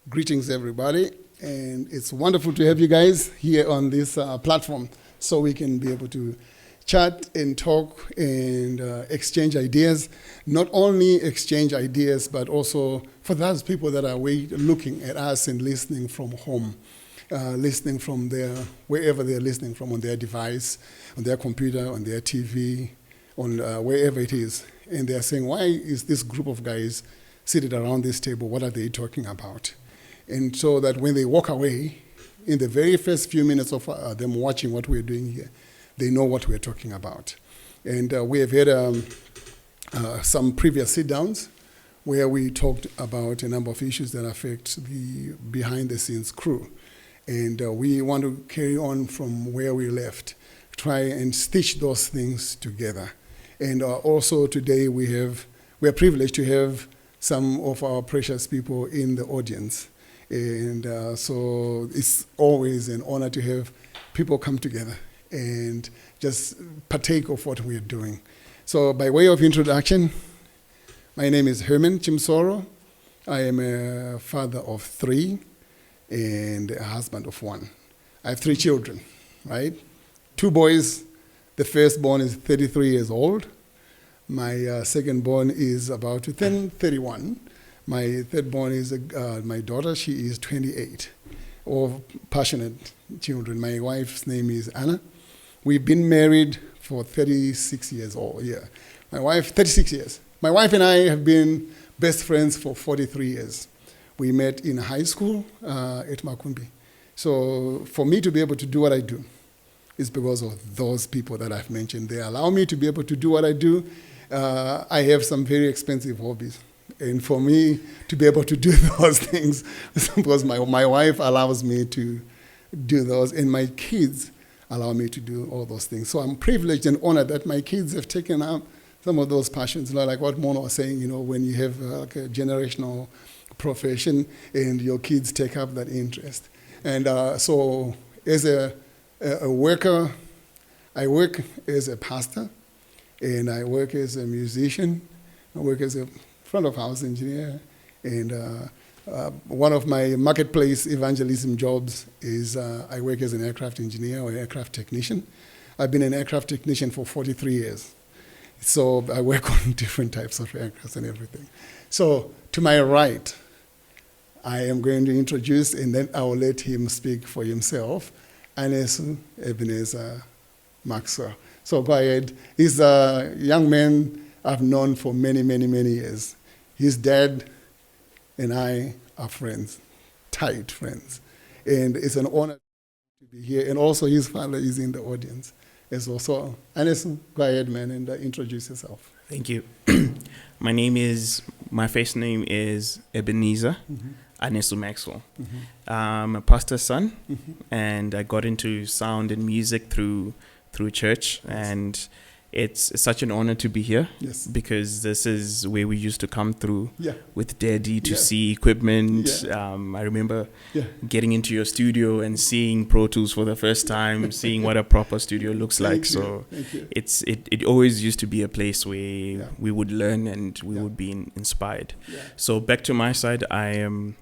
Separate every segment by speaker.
Speaker 1: Greetings, everybody, and it's wonderful to have you guys here on this platform so we can be able to chat and talk and exchange ideas. Not only exchange ideas, but also for those people that are looking at us and listening from home, listening from wherever they're listening from, on their device, on their computer, on their TV, on wherever it is. And they're saying, why is this group of guys seated around this table? What are they talking about? And so that when they walk away, in the very first few minutes of them watching what we're doing here, they know what we're talking about. And we have had some previous sit-downs where we talked about a number of issues that affect the behind-the-scenes crew. And we want to carry on from where we left, try and stitch those things together. And also today we are privileged to have some of our precious people in the audience. And so it's always an honor to have people come together and just partake of what we are doing. So by way of introduction, my name is Herman Chimsoro. I am a father of 3 and a husband of 1. I have 3 children, right? 2 boys. The firstborn is 33 years old. My second-born is about to turn 31. My third-born is my daughter. She is 28. All passionate children. My wife's name is Anna. We've been married for 36 years old. Yeah, my wife, 36 years. My wife and I have been best friends for 43 years. We met in high school at Makumbi. So for me to be able to do what I do is because of those people that I've mentioned. They allow me to be able to do what I do. I have some very expensive hobbies. And for me to be able to do those things, because my wife allows me to do those, and my kids allow me to do all those things. So I'm privileged and honored that my kids have taken up some of those passions, like what Mono was saying, when you have like a generational profession and your kids take up that interest. And so as a worker, I work as a pastor, and I work as a musician, I work as a front of house engineer, and one of my marketplace evangelism jobs is I work as an aircraft engineer or aircraft technician. I've been an aircraft technician for 43 years. So I work on different types of aircrafts and everything. So to my right, I am going to introduce, and then I will let him speak for himself, Anesu Ebenezer Maxwell. So go ahead. He's a young man I've known for many, many, many years. His dad and I are friends, tight friends. And it's an honor to be here. And also his father is in the audience as well. So, Anesu, go ahead, man, and introduce yourself.
Speaker 2: Thank you. My first name is Ebenezer Anesu Maxwell. I'm a pastor's son, and I got into sound and music through church, and it's such an honor to be here because this is where we used to come through with Daddy to see equipment. I remember getting into your studio and seeing Pro Tools for the first time, seeing what a proper studio looks like. So it always used to be a place where we would learn and we would be inspired. So back to my side, I am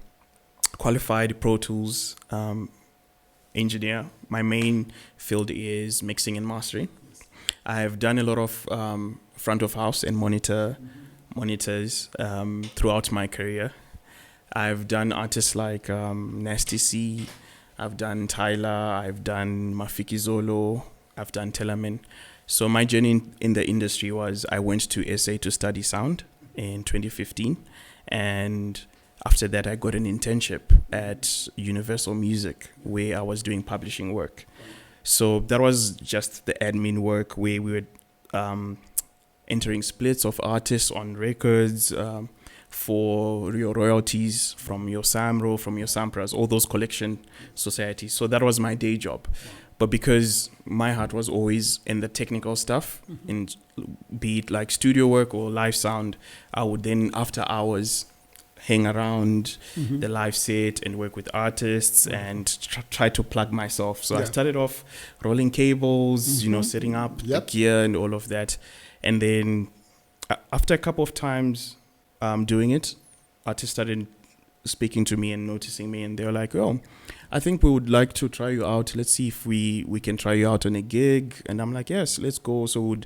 Speaker 2: qualified Pro Tools engineer. My main field is mixing and mastering. I've done a lot of front of house and monitors throughout my career. I've done artists like Nasty C, I've done Tyler, I've done Mafiki Zolo, I've done Tellerman. So my journey in the industry was I went to SA to study sound in 2015, and after that I got an internship at Universal Music where I was doing publishing work. So that was just the admin work where we were entering splits of artists on records for your royalties from your SAMRO, from your SAMPRAs, all those collection societies. So that was my day job. But because my heart was always in the technical stuff, in be it like studio work or live sound, I would then after hours hang around the live set and work with artists and try to plug myself. So I started off rolling cables, setting up the gear and all of that. And then after a couple of times doing it, artists started speaking to me and noticing me, and they were like, "Oh, I think we would like to try you out. Let's see if we can try you out on a gig." And I'm like, "Yes, let's go." So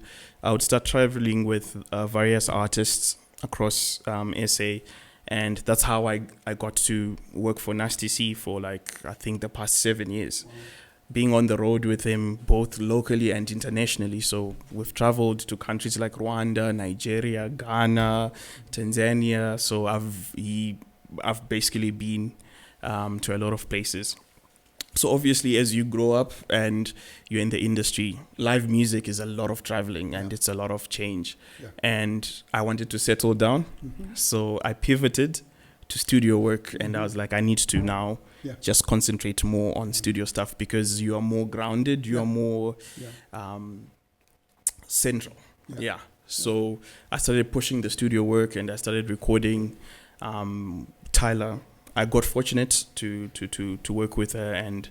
Speaker 2: I would start traveling with various artists across SA, and that's how I got to work for Nasty C for like I think the past 7 years.
Speaker 1: Wow.
Speaker 2: Being on the road with him both locally and internationally. So we've traveled to countries like Rwanda, Nigeria, Ghana, Tanzania. So I've basically been to a lot of places. So obviously, as you grow up and you're in the industry, live music is a lot of traveling and it's a lot of change.
Speaker 1: Yeah.
Speaker 2: And I wanted to settle down. So I pivoted to studio work, and I was like, I need to now just concentrate more on studio stuff, because you are more grounded, you are more central. Yeah. So I started pushing the studio work, and I started recording. Tyler, I got fortunate to work with her, and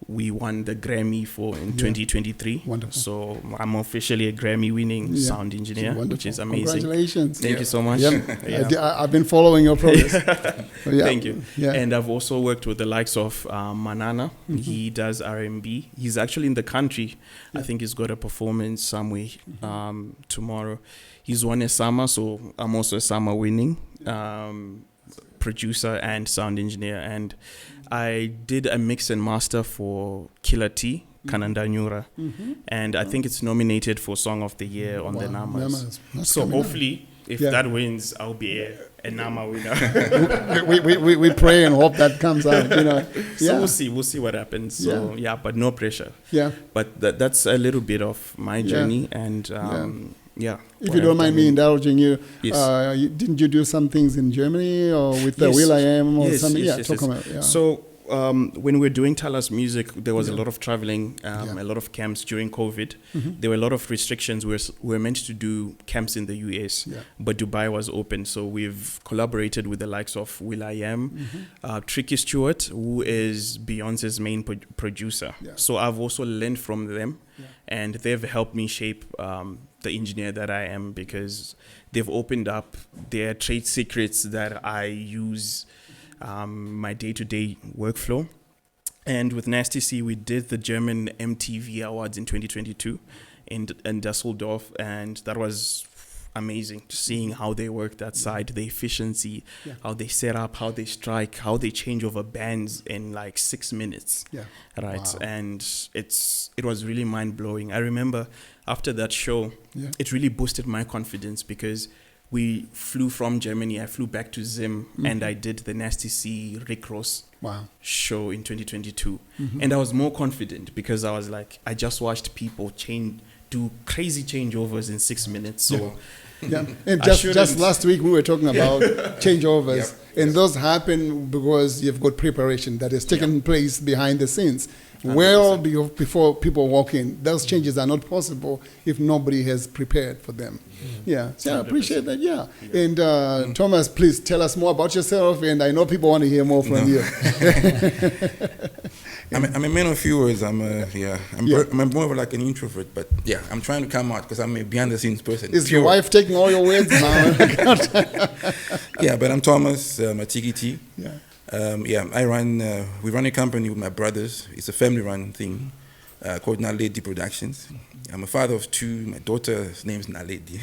Speaker 2: we won the Grammy in 2023.
Speaker 1: Wonderful.
Speaker 2: So I'm officially a Grammy-winning sound engineer, which is amazing.
Speaker 1: Congratulations.
Speaker 2: Thank you so much.
Speaker 1: I've been following your progress.
Speaker 2: Thank you. Yeah. And I've also worked with the likes of Manana. He does R&B. He's actually in the country. I think he's got a performance somewhere tomorrow. He's won a Sama, so I'm also a Sama winning producer and sound engineer. And I did a mix and master for Killer T, Kanandanyura, and I think it's nominated for Song of the Year on the Namas. So hopefully, if that wins, I'll be a Nama winner.
Speaker 1: we pray and hope that comes out.
Speaker 2: So we'll see what happens. So but no pressure. Yeah. But that's a little bit of my journey, and
Speaker 1: if you don't mind me indulging you, didn't you do some things in Germany or with the Will I Am or something? Talk about.
Speaker 2: So when we were doing Talas Music, there was a lot of traveling, a lot of camps during COVID. There were a lot of restrictions. We were meant to do camps in the US, but Dubai was open. So we've collaborated with the likes of Will I Am, Tricky Stewart, who is Beyonce's main producer. So I've also learned from them, and they've helped me shape the engineer that I am, because they've opened up their trade secrets that I use my day-to-day workflow. And with Nasty C, we did the German MTV Awards in 2022 in Dusseldorf, and that was amazing, seeing how they work that side, the efficiency, how they set up, how they strike, how they change over bands in like 6 minutes. Right. Wow. And it was really mind-blowing. I remember after that show, it really boosted my confidence, because we flew from Germany. I flew back to Zim, and I did the Nasty C Rick Ross show in 2022. And I was more confident, because I was like, I just watched people do crazy changeovers in 6 minutes. So
Speaker 1: and just last week we were talking about changeovers, and those happen because you've got preparation that has taken place behind the scenes. 100%. Well before people walk in. Those changes are not possible if nobody has prepared for them. So I appreciate that. And Thomas, please tell us more about yourself, and I know people want to hear more from you.
Speaker 3: I'm a man of few words. I'm more of like an introvert, but I'm trying to come out because I'm a behind the scenes person.
Speaker 1: Is your wife taking all your words now?
Speaker 3: But I'm Thomas, I'm a TGT. We run a company with my brothers. It's a family-run thing called Naledi Productions. I'm a father of 2. My daughter's name is Naledi.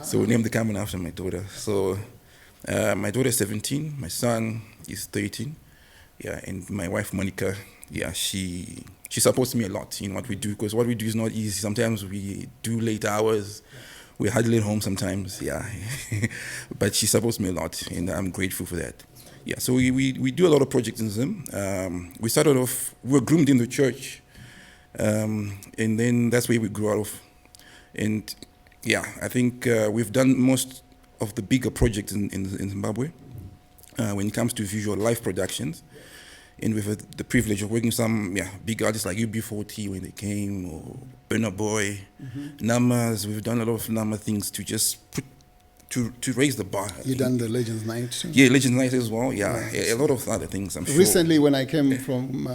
Speaker 3: So we named the company after my daughter. So my daughter is 17, my son is 13. And my wife, Monica, she supports me a lot in what we do, because what we do is not easy. Sometimes we do late hours. We're hardly at home sometimes, But she supports me a lot, and I'm grateful for that. So we do a lot of projects in Zim. We started off, we were groomed in the church, and then that's where we grew out of. And I think we've done most of the bigger projects in Zimbabwe when it comes to visual live productions. And we've had the privilege of working with some big artists like UB40 when they came, or Burna Boy, Namas. We've done a lot of Nama things to just to raise the bar.
Speaker 1: You done the Legends Night too?
Speaker 3: Legends Night as well. A lot of other things, I'm sure.
Speaker 1: Recently, when I came from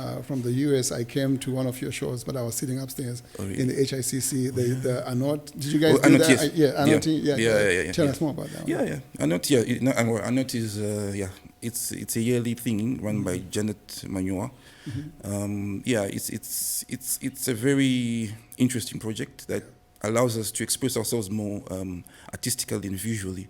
Speaker 1: the US, I came to one of your shows, but I was sitting upstairs in the HICC. The Anot. Did you guys do that?
Speaker 3: Anot,
Speaker 1: Anot. Tell us more about that.
Speaker 3: Anot. Anot is it's a yearly thing run by Janet Manua. It's a very interesting project that allows us to express ourselves more artistically and visually.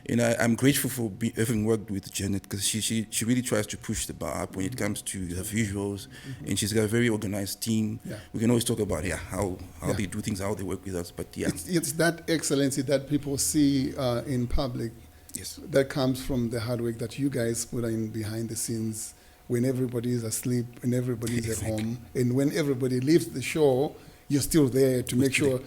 Speaker 3: And I'm grateful for having worked with Janet, because she really tries to push the bar up when it comes to her visuals, and she's got a very organized team.
Speaker 1: Yeah.
Speaker 3: We can always talk about how they do things, how they work with us, but
Speaker 1: It's that excellency that people see in public.
Speaker 3: Yes.
Speaker 1: That comes from the hard work that you guys put in behind the scenes when everybody is asleep and everybody is at home. And when everybody leaves the show, you're still there to make sure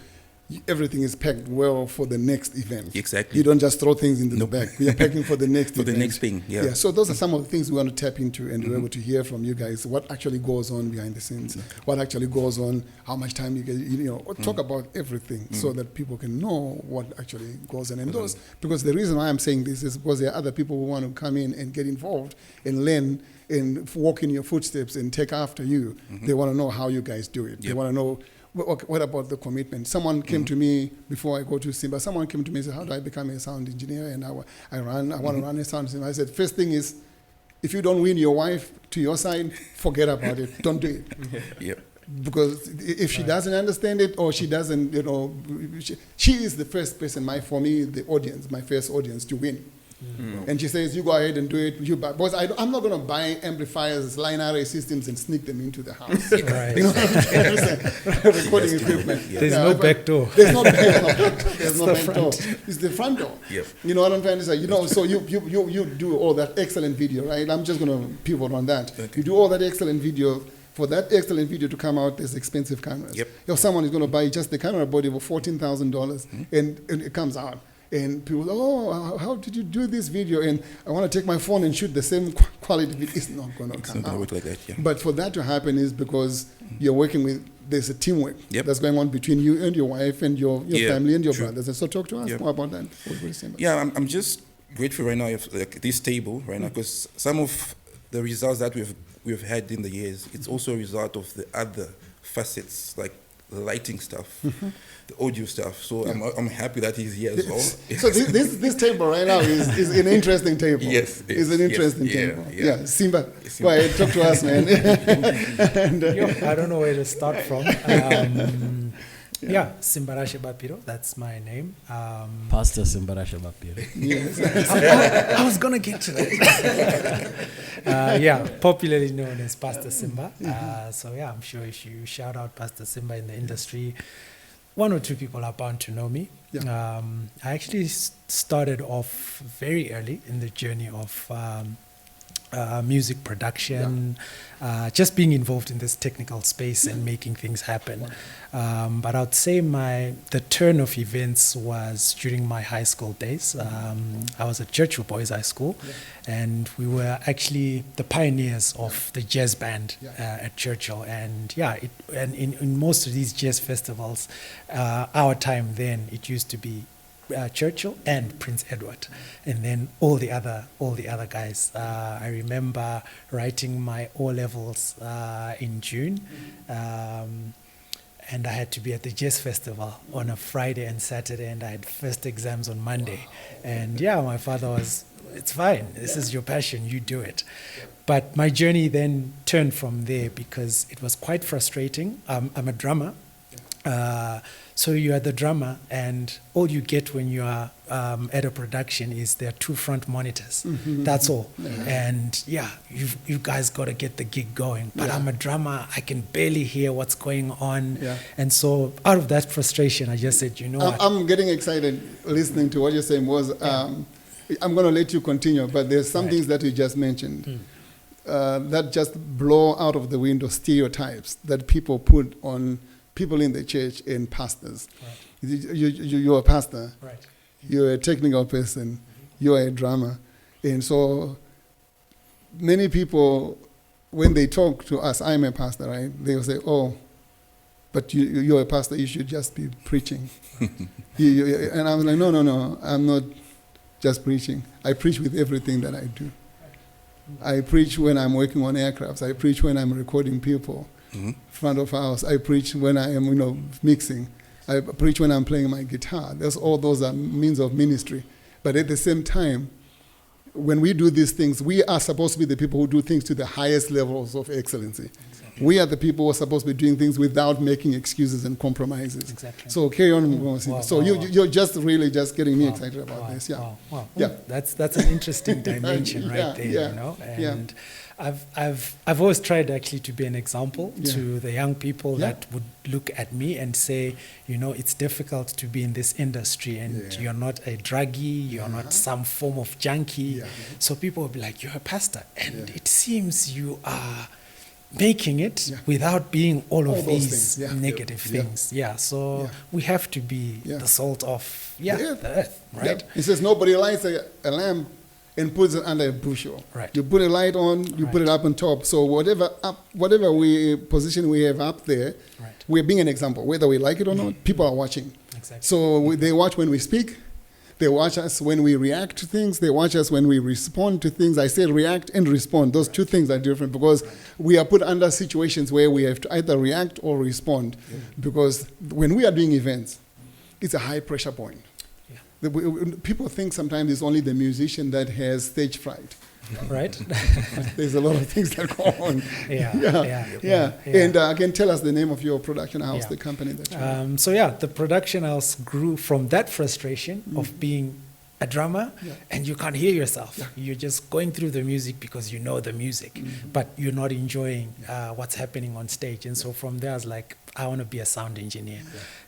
Speaker 1: everything is packed well for the next event.
Speaker 3: Exactly.
Speaker 1: You don't just throw things into the bag. We are packing for the next event.
Speaker 3: the next thing, yeah.
Speaker 1: So those are some of the things we want to tap into, and we're able to hear from you guys what actually goes on behind the scenes, what actually goes on, how much time you get, talk about everything so that people can know what actually goes on. And those, because the reason why I'm saying this is because there are other people who want to come in and get involved and learn and walk in your footsteps and take after you. They want to know how you guys do it. They want to know, what about the commitment? Someone came to me before I go to Simba. Someone came to me and said, how do I become a sound engineer? And I want to run a sound engineer. I said, first thing is, if you don't win your wife to your side, forget about it. Don't do it. Because if she doesn't understand it, or she doesn't, she is the first person, for me, the audience, my first audience to win. And she says, you go ahead and do it. You buy, because I'm not going to buy amplifiers, line array systems, and sneak them into the house.
Speaker 4: Right.
Speaker 1: Recording equipment.
Speaker 4: There's no back door.
Speaker 1: There's no back door. It's the front door.
Speaker 3: Yep.
Speaker 1: You know what I'm trying to say? So you do all that excellent video, right? I'm just going to pivot on that.
Speaker 3: Okay.
Speaker 1: You do all that excellent video. For that excellent video to come out, there's expensive cameras.
Speaker 3: Yep.
Speaker 1: If someone is going to buy just the camera body for $14,000, and it comes out. And people, how did you do this video? And I want to take my phone and shoot the same quality video. It's not going to come out.
Speaker 3: Work like that, yeah.
Speaker 1: But for that to happen is because you're working with, there's a teamwork that's going on between you and your wife and your family and your brothers. And so talk to us more about that.
Speaker 3: Yeah, I'm just grateful right now of this table right now, because some of the results that we've had in the years, it's also a result of the other facets, like the lighting stuff, the audio stuff. So I'm happy that he's here as well.
Speaker 1: So this table right now is an interesting table.
Speaker 3: Yes,
Speaker 1: it's an interesting table.
Speaker 3: Yeah.
Speaker 1: Simba, go ahead, talk to us, man.
Speaker 4: I don't know where to start from. Simbarashe Bapiro, that's my name.
Speaker 5: Pastor Simbarashe Bapiro.
Speaker 1: Yes.
Speaker 4: I was going to get to that. Popularly known as Pastor Simba. I'm sure if you shout out Pastor Simba in the industry, one or two people are bound to know me. I actually started off very early in the journey of music production, just being involved in this technical space and making things happen. But I'd say the turn of events was during my high school days. I was at Churchill Boys High School, and we were actually the pioneers of the jazz band at Churchill. And in most of these jazz festivals, our time then, it used to be Churchill and Prince Edward, and then all the other guys. I remember writing my O-levels in June, and I had to be at the Jazz Festival on a Friday and Saturday, and I had first exams on Monday. And my father was, it's fine, this is your passion, you do it. But my journey then turned from there because it was quite frustrating. I'm a drummer. So you are the drummer, and all you get when you are at a production is there are two front monitors. That's all. And you guys got to get the gig going. But I'm a drummer. I can barely hear what's going on. And so out of that frustration, I just said, what?
Speaker 1: I'm getting excited listening to what you're saying. I'm going to let you continue, but there's some things that you just mentioned that just blow out of the window stereotypes that people put on people in the church and pastors. You're a pastor.
Speaker 4: Right.
Speaker 1: You're a technical person. You're a drummer. And so many people, when they talk to us, I'm a pastor, right? They'll say, but you're a pastor, you should just be preaching. And I'm like, no, I'm not just preaching. I preach with everything that I do. I preach when I'm working on aircrafts. I preach when I'm recording people. Front of house. I preach when I am, mixing. I preach when I'm playing my guitar. All those are means of ministry. But at the same time, when we do these things, we are supposed to be the people who do things to the highest levels of excellency. We are the people who are supposed to be doing things without making excuses and compromises.
Speaker 4: Exactly.
Speaker 1: So carry on.
Speaker 4: Wow,
Speaker 1: So
Speaker 4: wow,
Speaker 1: you're just really just getting me
Speaker 4: Wow,
Speaker 1: excited about
Speaker 4: wow,
Speaker 1: this. Yeah.
Speaker 4: Wow.
Speaker 1: Yeah.
Speaker 4: That's an interesting dimension
Speaker 1: Yeah,
Speaker 4: right there,
Speaker 1: yeah,
Speaker 4: you know.
Speaker 1: yeah.
Speaker 4: And I've always tried actually to be an example
Speaker 1: Yeah.
Speaker 4: to the young people
Speaker 1: Yeah.
Speaker 4: that would look at me and say, you know, it's difficult to be in this industry and
Speaker 1: Yeah.
Speaker 4: you're not a druggie, you're not some form of junkie.
Speaker 1: Yeah.
Speaker 4: So people will be like, you're a pastor, and
Speaker 1: Yeah.
Speaker 4: it seems you are making it
Speaker 1: Yeah.
Speaker 4: without being all
Speaker 1: All
Speaker 4: of
Speaker 1: those
Speaker 4: these
Speaker 1: things, yeah.
Speaker 4: negative
Speaker 1: Yeah.
Speaker 4: things. Yeah. So
Speaker 1: Yeah.
Speaker 4: we have to be
Speaker 1: Yeah.
Speaker 4: the salt of
Speaker 1: The earth.
Speaker 4: the earth, right?
Speaker 1: Yeah. He says nobody lights a lamp and puts it under a bushel.
Speaker 4: Right.
Speaker 1: You put a light on, you put it up on top. So whatever position we have up there,
Speaker 4: Right.
Speaker 1: we're being an example. Whether we like it or not, people are watching.
Speaker 4: Exactly.
Speaker 1: So they watch when we speak. They watch us when we react to things. They watch us when we respond to things. I say react and respond. Those two things are different because we are put under situations where we have to either react or respond. Because when we are doing events, it's a high pressure point.
Speaker 4: Yeah.
Speaker 1: People think sometimes it's only the musician that has stage fright.
Speaker 4: Right?
Speaker 1: There's a lot of things that go on.
Speaker 4: Yeah.
Speaker 1: And can tell us the name of your production house,
Speaker 4: Yeah.
Speaker 1: the company that you
Speaker 4: So the production house grew from that frustration of being a drummer and you can't hear yourself. You're just going through the music because you know the music, but you're not enjoying what's happening on stage. And so from there, I was like, I want to be a sound engineer.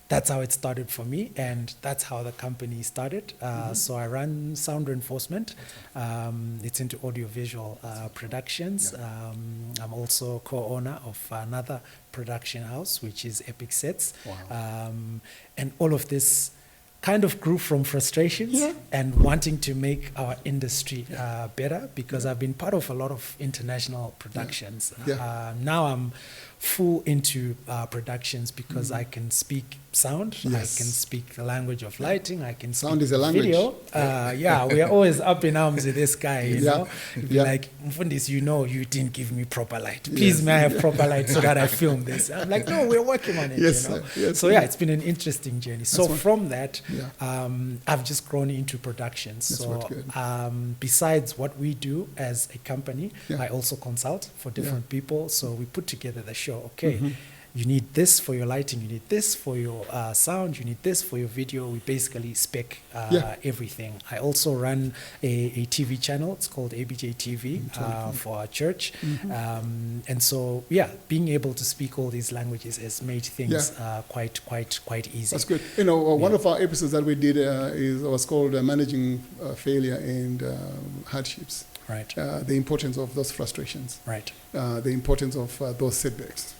Speaker 4: That's how it started for me, and that's how the company started. So I run Sound Reinforcement. It's into audiovisual productions. I'm also co-owner of another production house, which is Epic Sets. And all of this kind of grew from frustrations and wanting to make our industry better, because I've been part of a lot of international productions. Now I'm full into productions because I can speak sound, I can speak the language of lighting, I can speak
Speaker 1: Sound is a language.
Speaker 4: video. We are always up in arms with this guy, you know. He'd be like, Mfundis, you know, you didn't give me proper light. Please, may I have proper light so that I film this? I'm like, no, we're working on it,
Speaker 1: Yes,
Speaker 4: you know.
Speaker 1: sir. Yes,
Speaker 4: So
Speaker 1: sir.
Speaker 4: it's been an interesting journey. So from that, I've just grown into productions.
Speaker 1: That's
Speaker 4: so
Speaker 1: what good.
Speaker 4: besides what we do as a company,
Speaker 1: Yeah.
Speaker 4: I also consult for different people. So we put together the show. Okay, you need this for your lighting, you need this for your sound, you need this for your video. We basically spec everything. I also run a TV channel. It's called ABJ TV for our church. And so, being able to speak all these languages has made things quite easy.
Speaker 1: That's good. You know, one of our episodes that we did was called Managing Failure and Hardships.
Speaker 4: Right.
Speaker 1: The importance of those frustrations.
Speaker 4: Right.
Speaker 1: The importance of those setbacks.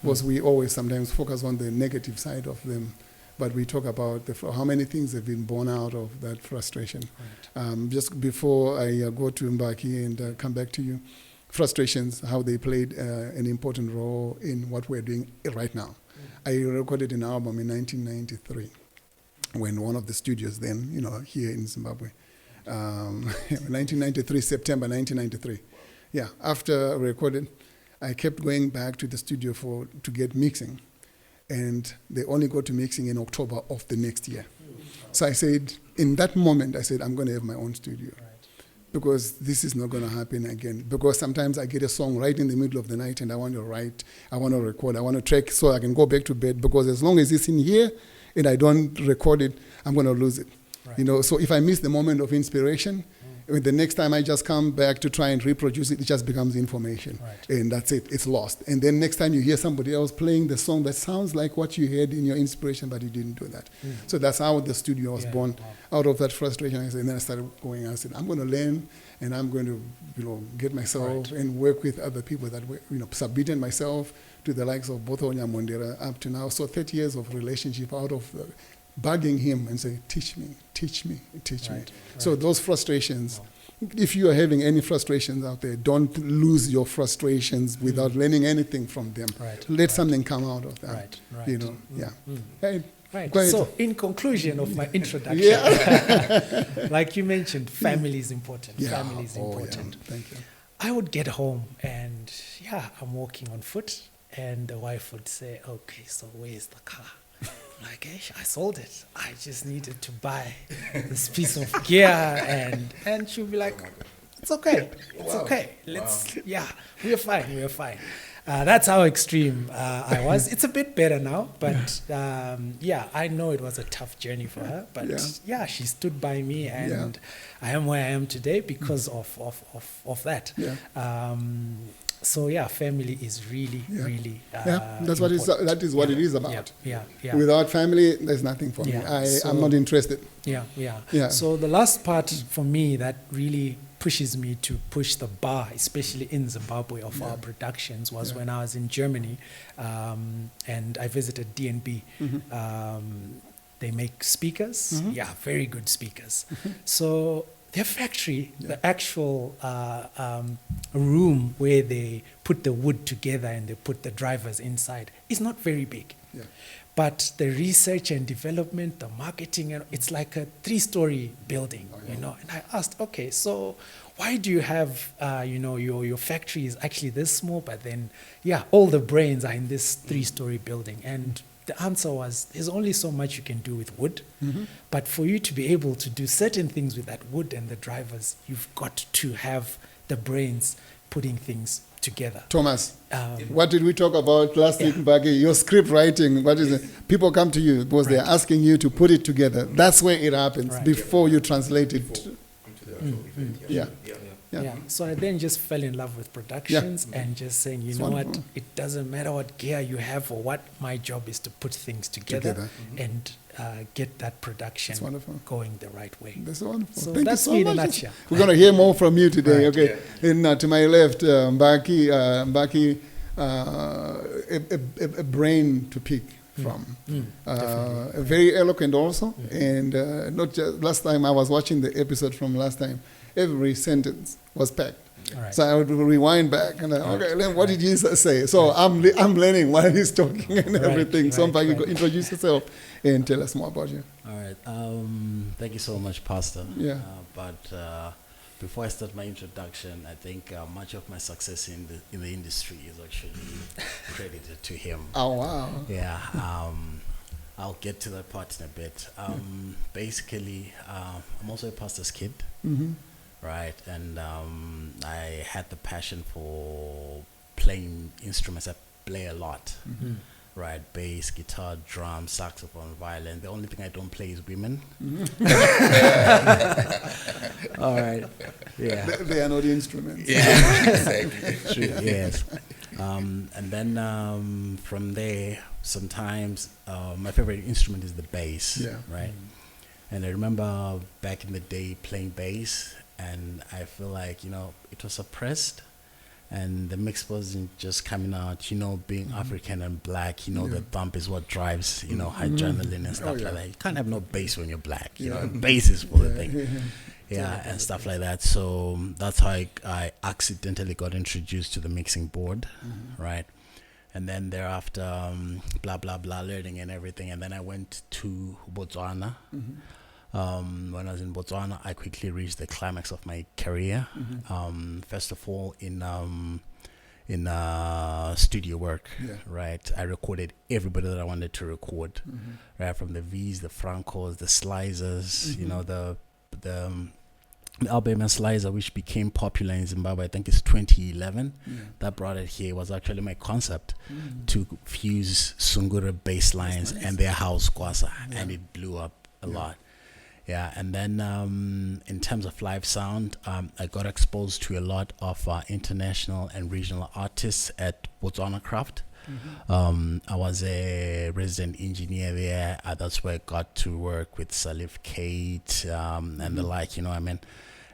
Speaker 1: Because we always sometimes focus on the negative side of them, but we talk about how many things have been born out of that frustration. Right. Just before I go to Mbaki and come back to you, frustrations, how they played an important role in what we're doing right now. I recorded an album in 1993 when one of the studios then, you know, here in Zimbabwe, 1993, September 1993. Yeah, after I recorded, I kept going back to the studio to get mixing, and they only got to mixing in October of the next year. So I said, in that moment, I said, I'm going to have my own studio. Because this is not going to happen again. Because sometimes I get a song right in the middle of the night and I want to write, I want to record, I want to track so I can go back to bed. Because as long as it's in here and I don't record it, I'm going to lose it. Right. You know, so if I miss the moment of inspiration, the next time I just come back to try and reproduce it, it just becomes information. Right. And that's it, it's lost. And then next time you hear somebody else playing the song that sounds like what you heard in your inspiration, but you didn't do that. So that's how the studio was born, out of that frustration. And then I started going, I said, I'm going to learn and I'm going to, you know, get myself and work with other people that were, you know, submitting myself to the likes of Bothonya Mondera up to now. So 30 years of relationship out of bugging him and say, teach me. So those frustrations, if you are having any frustrations out there, don't lose your frustrations without learning anything from them. Let something come out of that. You know, Hey,
Speaker 4: right.
Speaker 1: Go ahead.
Speaker 4: So, in conclusion of my introduction, like you mentioned, family is important. Family is important.
Speaker 1: Thank you.
Speaker 4: I would get home and, I'm walking on foot, and the wife would say, okay, so where's the car? I'm like, hey, I sold it. I just needed to buy this piece of gear. And she'll be like, it's okay. It's okay. We're fine. That's how extreme I was. It's a bit better now, but I know it was a tough journey for her. But she stood by me, and I am where I am today because of that.
Speaker 1: Yeah.
Speaker 4: Family is really
Speaker 1: that's what
Speaker 4: important.
Speaker 1: that is what it is about.
Speaker 4: Yeah.
Speaker 1: Without family, there's nothing for me. I'm not interested.
Speaker 4: Yeah. So the last part for me that really pushes me to push the bar, especially in Zimbabwe, of our productions was when I was in Germany, and I visited DNB. They make speakers, very good speakers. So their factory, the actual room where they put the wood together and they put the drivers inside is not very big.
Speaker 1: Yeah.
Speaker 4: But the research and development, the marketing, it's like a 3-story building, And I asked, okay, so why do you have, your factory is actually this small, but then, all the brains are in this 3-story building. And the answer was, there's only so much you can do with wood. But for you to be able to do certain things with that wood and the drivers, you've got to have the brains putting things together.
Speaker 1: Thomas, what did we talk about last week, Mbaki? Your script writing, what is it? People come to you because they're asking you to put it together. That's where it happens, before you translate it.
Speaker 4: So I then just fell in love with productions and just saying, you know what, it doesn't matter what gear you have or what, my job is to put things together. And get that production going the right way.
Speaker 1: That's wonderful.
Speaker 4: So
Speaker 1: Thank
Speaker 4: that's
Speaker 1: you so
Speaker 4: me in a
Speaker 1: much.
Speaker 4: nutshell.
Speaker 1: We're going to hear more from you today. Okay. And to my left, Mbaki, a brain to pick from. Very eloquent also. And not just last time I was watching the episode from last time, every sentence was packed. So I would rewind back and what did you say? So I'm learning while he's talking and everything. So Mbaki, introduce yourself and tell us more about you.
Speaker 5: All right. Thank you so much, Pastor.
Speaker 1: Yeah.
Speaker 5: But before I start my introduction, I think much of my success in the industry is actually credited to him.
Speaker 1: Oh wow.
Speaker 5: Yeah. I'll get to that part in a bit. Basically, I'm also a pastor's kid. Right, and I had the passion for playing instruments. I play a lot, right? Bass, guitar, drum, saxophone, violin. The only thing I don't play is women. All right, yeah.
Speaker 1: They are not instruments.
Speaker 3: Yeah, exactly.
Speaker 5: True, yes. And then from there, sometimes my favorite instrument is the bass, right? And I remember back in the day playing bass, and I feel like, it was suppressed, and the mix wasn't just coming out, being African and black, the thump is what drives, adrenaline and stuff like that. You can't have no bass when you're black, bass is for the thing. And stuff like that. So that's how I accidentally got introduced to the mixing board, right? And then thereafter, blah, blah, blah, learning and everything. And then I went to Botswana. When I was in Botswana, I quickly reached the climax of my career. First of all, in studio work, right? I recorded everybody that I wanted to record, right? From the V's, the Francos, the Slicers, the Alabama Slicer, which became popular in Zimbabwe, I think it's 2011. That brought it here. Was actually my concept to fuse Sungura bass lines and their house kwasa, and it blew up a lot. And then in terms of live sound, I got exposed to a lot of international and regional artists at Botswana Craft. I was a resident engineer there. That's where I got to work with Salif Kate and the like,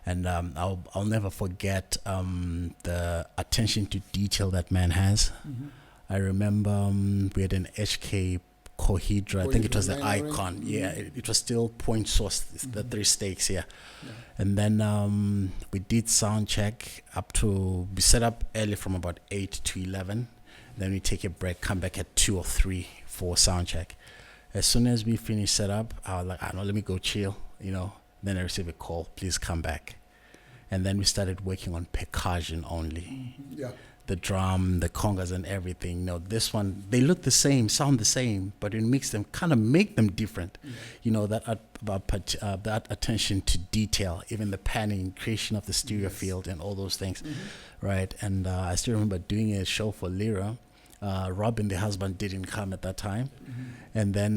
Speaker 5: And I'll never forget the attention to detail that man has. I remember we had an HK Cohedra, I think it was the Icon. It was still point source, the 3 stakes, And then we did sound check we set up early from about 8 to 11. Then we take a break, come back at 2 or 3 for sound check. As soon as we finished setup, I was like, let me go chill, Then I received a call, please come back. And then we started working on percussion only. the drum, the congas, and everything. You know, this one, they look the same, sound the same, but it makes them kind of make them different. You know, that that attention to detail, even the panning, creation of the stereo field, and all those things, right? And I still remember doing a show for Lyra. Robin, the husband, didn't come at that time, and then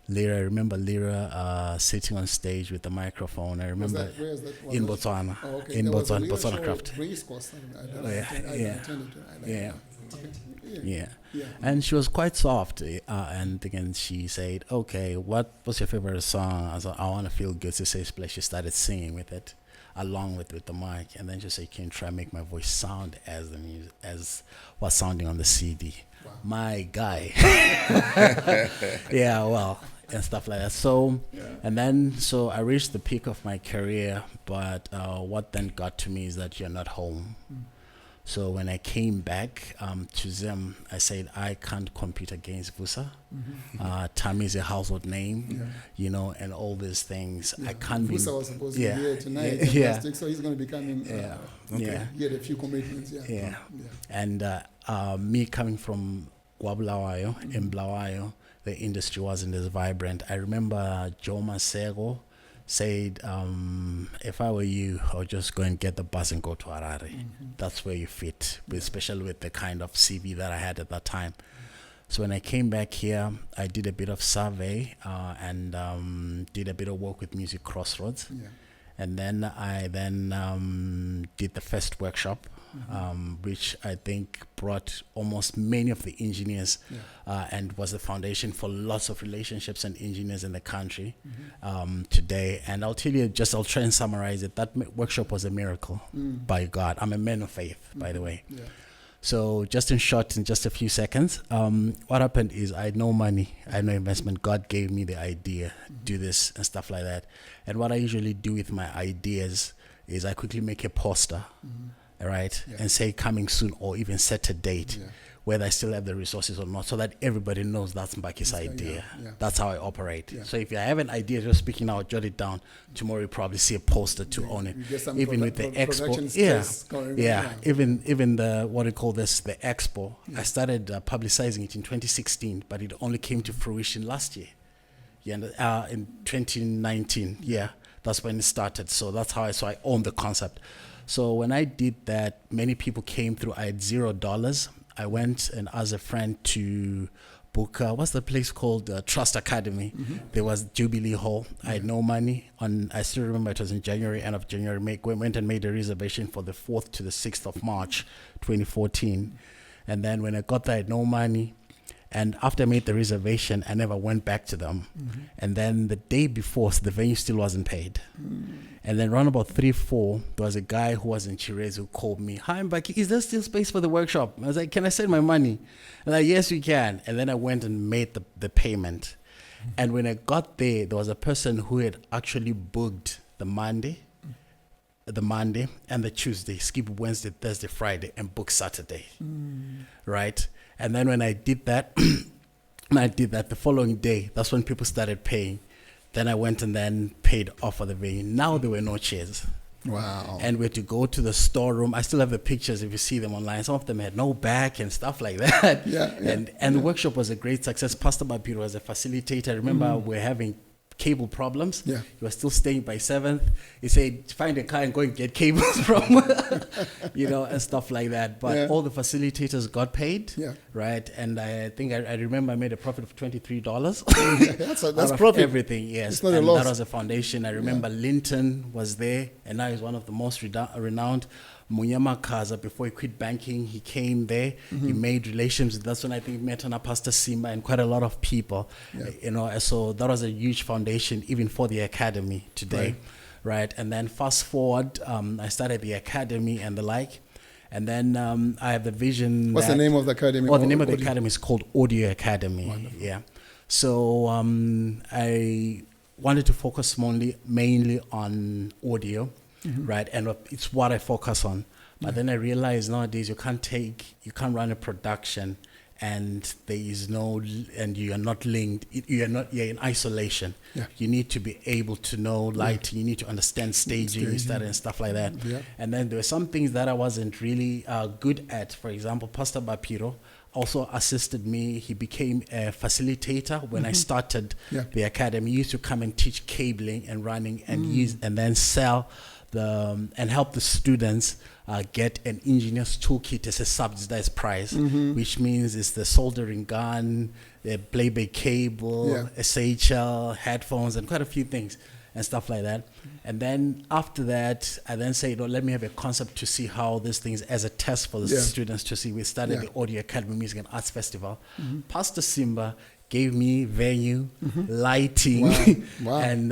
Speaker 5: Lyra, I remember Lyra sitting on stage with the microphone. I remember
Speaker 1: Where is that?
Speaker 5: in Botswana,
Speaker 1: Oh, okay.
Speaker 5: in
Speaker 1: There was a
Speaker 5: Botswana,
Speaker 1: Leo
Speaker 5: Botswana
Speaker 1: show,
Speaker 5: Craft.
Speaker 1: Race course, I
Speaker 5: Yeah.
Speaker 1: attended to. I like
Speaker 5: Yeah.
Speaker 1: that. Okay.
Speaker 5: Yeah.
Speaker 1: Yeah.
Speaker 5: And she was quite soft, and again she said, "Okay, what's your favorite song?" I said, "I want to feel good." To say splash, she started singing with it, along with the mic, and then she said, "Can you try and make my voice sound as the music as what's sounding on the CD?"
Speaker 1: Wow.
Speaker 5: My guy. Yeah, well, and stuff like that. So, and then so I reached the peak of my career, but what then got to me is that you're not home. So when I came back to Zim, I said, I can't compete against Vusa. Tammy is a household name, you know, and all these things. I can't be.
Speaker 1: Vusa was supposed to
Speaker 5: Yeah.
Speaker 1: be here tonight.
Speaker 5: Yeah.
Speaker 1: Fantastic. So he's going to be coming.
Speaker 5: Yeah.
Speaker 3: Okay.
Speaker 5: Yeah.
Speaker 1: He had a few commitments. Yeah.
Speaker 5: Yeah. And me coming from Gwabulawayo, in Blawayo, the industry wasn't as vibrant. I remember Joe Masego said, if I were you, I would just go and get the bus and go to Harare. That's where you fit, especially with the kind of CV that I had at that time. So when I came back here, I did a bit of survey and did a bit of work with Music Crossroads.
Speaker 1: Yeah.
Speaker 5: And then I did the first workshop, which I think brought almost many of the engineers and was the foundation for lots of relationships and engineers in the country today. And I'll try and summarize it. That workshop was a miracle by God. I'm a man of faith, by the way.
Speaker 1: Yeah.
Speaker 5: So just in short, in just a few seconds, what happened is I had no money, I had no investment. God gave me the idea, do this and stuff like that. And what I usually do with my ideas is I quickly make a poster, all right, and say coming soon, or even set a date, whether I still have the resources or not, so that everybody knows that's Mbaki's idea.
Speaker 1: yeah.
Speaker 5: That's how I operate.
Speaker 1: Yeah.
Speaker 5: So if I have an idea, just speaking out, jot it down. Tomorrow you probably see a poster to own it.
Speaker 1: You get some
Speaker 5: Even with the
Speaker 1: production
Speaker 5: expo,
Speaker 1: stress going,
Speaker 5: even the what do you call this, the expo. I started publicizing it in 2016, but it only came to fruition last year. In 2019. Yeah, that's when it started. So that's how I own the concept. So when I did that, many people came through. I had $0. I went and asked a friend to book, what's the place called? Trust Academy. There was Jubilee Hall. I had no money. I still remember it was in January, end of January. Went and made a reservation for the 4th to the 6th of March, 2014. And then when I got there, I had no money. And after I made the reservation, I never went back to them. And then the day before, so the venue still wasn't paid. And then around about 3-4, there was a guy who was in Chirez who called me, "Hi, Mbaki, is there still space for the workshop?" I was like, "Can I send my money?" And like, "Yes, you can." And then I went and made the payment. And when I got there was a person who had actually booked the Monday and the Tuesday, skip Wednesday, Thursday, Friday, and booked Saturday. Right? And then when I did that, the following day, that's when people started paying. Then I went and then paid off for the venue. Now there were no chairs.
Speaker 1: Wow.
Speaker 5: And we had to go to the storeroom. I still have the pictures if you see them online. Some of them had no back and stuff like that. And the workshop was a great success. Pastor Bapiro was a facilitator. I remember we're having cable problems.
Speaker 1: Yeah.
Speaker 5: He was still staying by 7th. He said, find a car and go and get cables from, and stuff like that. But all the facilitators got paid, right? And I think I remember I made a profit of $23.
Speaker 1: That's profit.
Speaker 5: Everything, yes.
Speaker 1: It's not a
Speaker 5: And
Speaker 1: loss.
Speaker 5: that was a foundation. I remember Linton was there, and now he's one of the most renowned. Munyama Kaza, before he quit banking, he came there. He made relations. That's when I think met Pastor Simba and quite a lot of people. So that was a huge foundation even for the academy today, right? And then fast forward, I started the academy and the like. And then I have the vision.
Speaker 1: What's the name of the academy?
Speaker 5: The name of the academy is called Audio Academy. Wonderful. Yeah. So I wanted to focus mainly on audio. Right, and it's what I focus on. But then I realized nowadays you can't run a production and there is no, and you are not linked, you're in isolation.
Speaker 1: Yeah.
Speaker 5: You need to be able to know lighting, you need to understand staging and stuff like that.
Speaker 1: Yeah.
Speaker 5: And then there were some things that I wasn't really good at. For example, Pastor Bapiro also assisted me. He became a facilitator when I started
Speaker 1: Yeah.
Speaker 5: the academy. He used to come and teach cabling and running and use, and then sell and help the students get an engineer's toolkit as a subsidized price, which means it's the soldering gun, the playback cable, SHL, headphones, and quite a few things and stuff like that. And then after that, I then say, let me have a concept to see how this thing is as a test for the students to see. We started the Audio Academy Music and Arts Festival. Pastor Simba gave me venue, lighting,
Speaker 1: Wow.
Speaker 5: and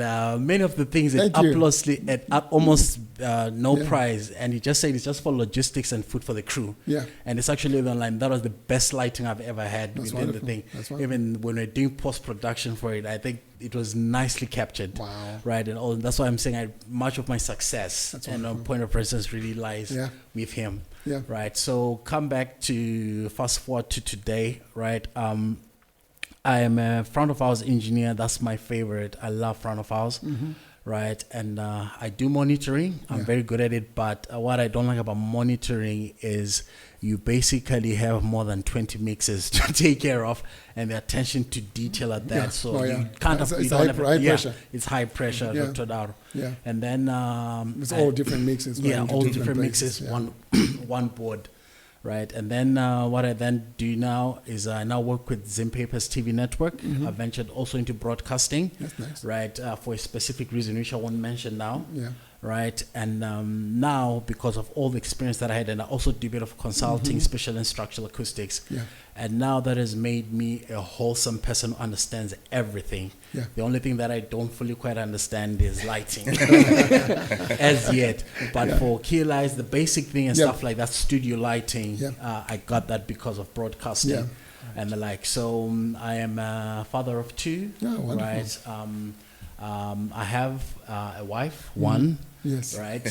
Speaker 5: many of the things at
Speaker 1: Thank you.
Speaker 5: at almost no price. And he just said it's just for logistics and food for the crew.
Speaker 1: Yeah.
Speaker 5: And it's actually online. That was the best lighting I've ever had
Speaker 1: That's
Speaker 5: within
Speaker 1: wonderful.
Speaker 5: the thing.
Speaker 1: That's wonderful.
Speaker 5: Even when we're doing post-production for it, I think it was nicely captured.
Speaker 1: Wow.
Speaker 5: Right. And all, that's why I'm saying much of my success
Speaker 1: That's
Speaker 5: and
Speaker 1: wonderful.
Speaker 5: point of presence really lies
Speaker 1: Yeah.
Speaker 5: with him.
Speaker 1: Yeah.
Speaker 5: Right. So come back to fast forward to today. Right. I am a front of house engineer. That's my favorite. I love front of house. Right. And I do monitoring. I'm very good at it. But what I don't like about monitoring is you basically have more than 20 mixes to take care of, and the attention to detail at that.
Speaker 1: Yeah.
Speaker 5: So
Speaker 1: Oh,
Speaker 5: you
Speaker 1: yeah.
Speaker 5: can't
Speaker 1: It's-
Speaker 5: have,
Speaker 1: it's
Speaker 5: you don't
Speaker 1: high-
Speaker 5: have
Speaker 1: high
Speaker 5: yeah,
Speaker 1: pressure.
Speaker 5: It's high pressure,
Speaker 1: Yeah.
Speaker 5: Dr. Daro.
Speaker 1: Yeah.
Speaker 5: And then
Speaker 1: It's all different mixes.
Speaker 5: yeah,
Speaker 1: going to
Speaker 5: all different
Speaker 1: places.
Speaker 5: mixes,
Speaker 1: Yeah.
Speaker 5: one board, right? And then what I then do now is I now work with Zim Papers TV network. I ventured also into broadcasting,
Speaker 1: That's nice.
Speaker 5: right? For a specific reason, which I won't mention now.
Speaker 1: Yeah.
Speaker 5: Right, and now because of all the experience that I had, and I also do a bit of consulting, special and structural acoustics,
Speaker 1: Yeah.
Speaker 5: and now that has made me a wholesome person who understands everything.
Speaker 1: Yeah.
Speaker 5: The only thing that I don't fully quite understand is lighting, as yet. But for key lights, the basic thing and
Speaker 1: Yeah.
Speaker 5: stuff like that, studio lighting,
Speaker 1: Yeah.
Speaker 5: I got that because of broadcasting.
Speaker 1: Yeah.
Speaker 5: And the like. So I am a father of two,
Speaker 1: Yeah, wonderful.
Speaker 5: right? I have a wife, one.
Speaker 1: Yes.
Speaker 5: Right.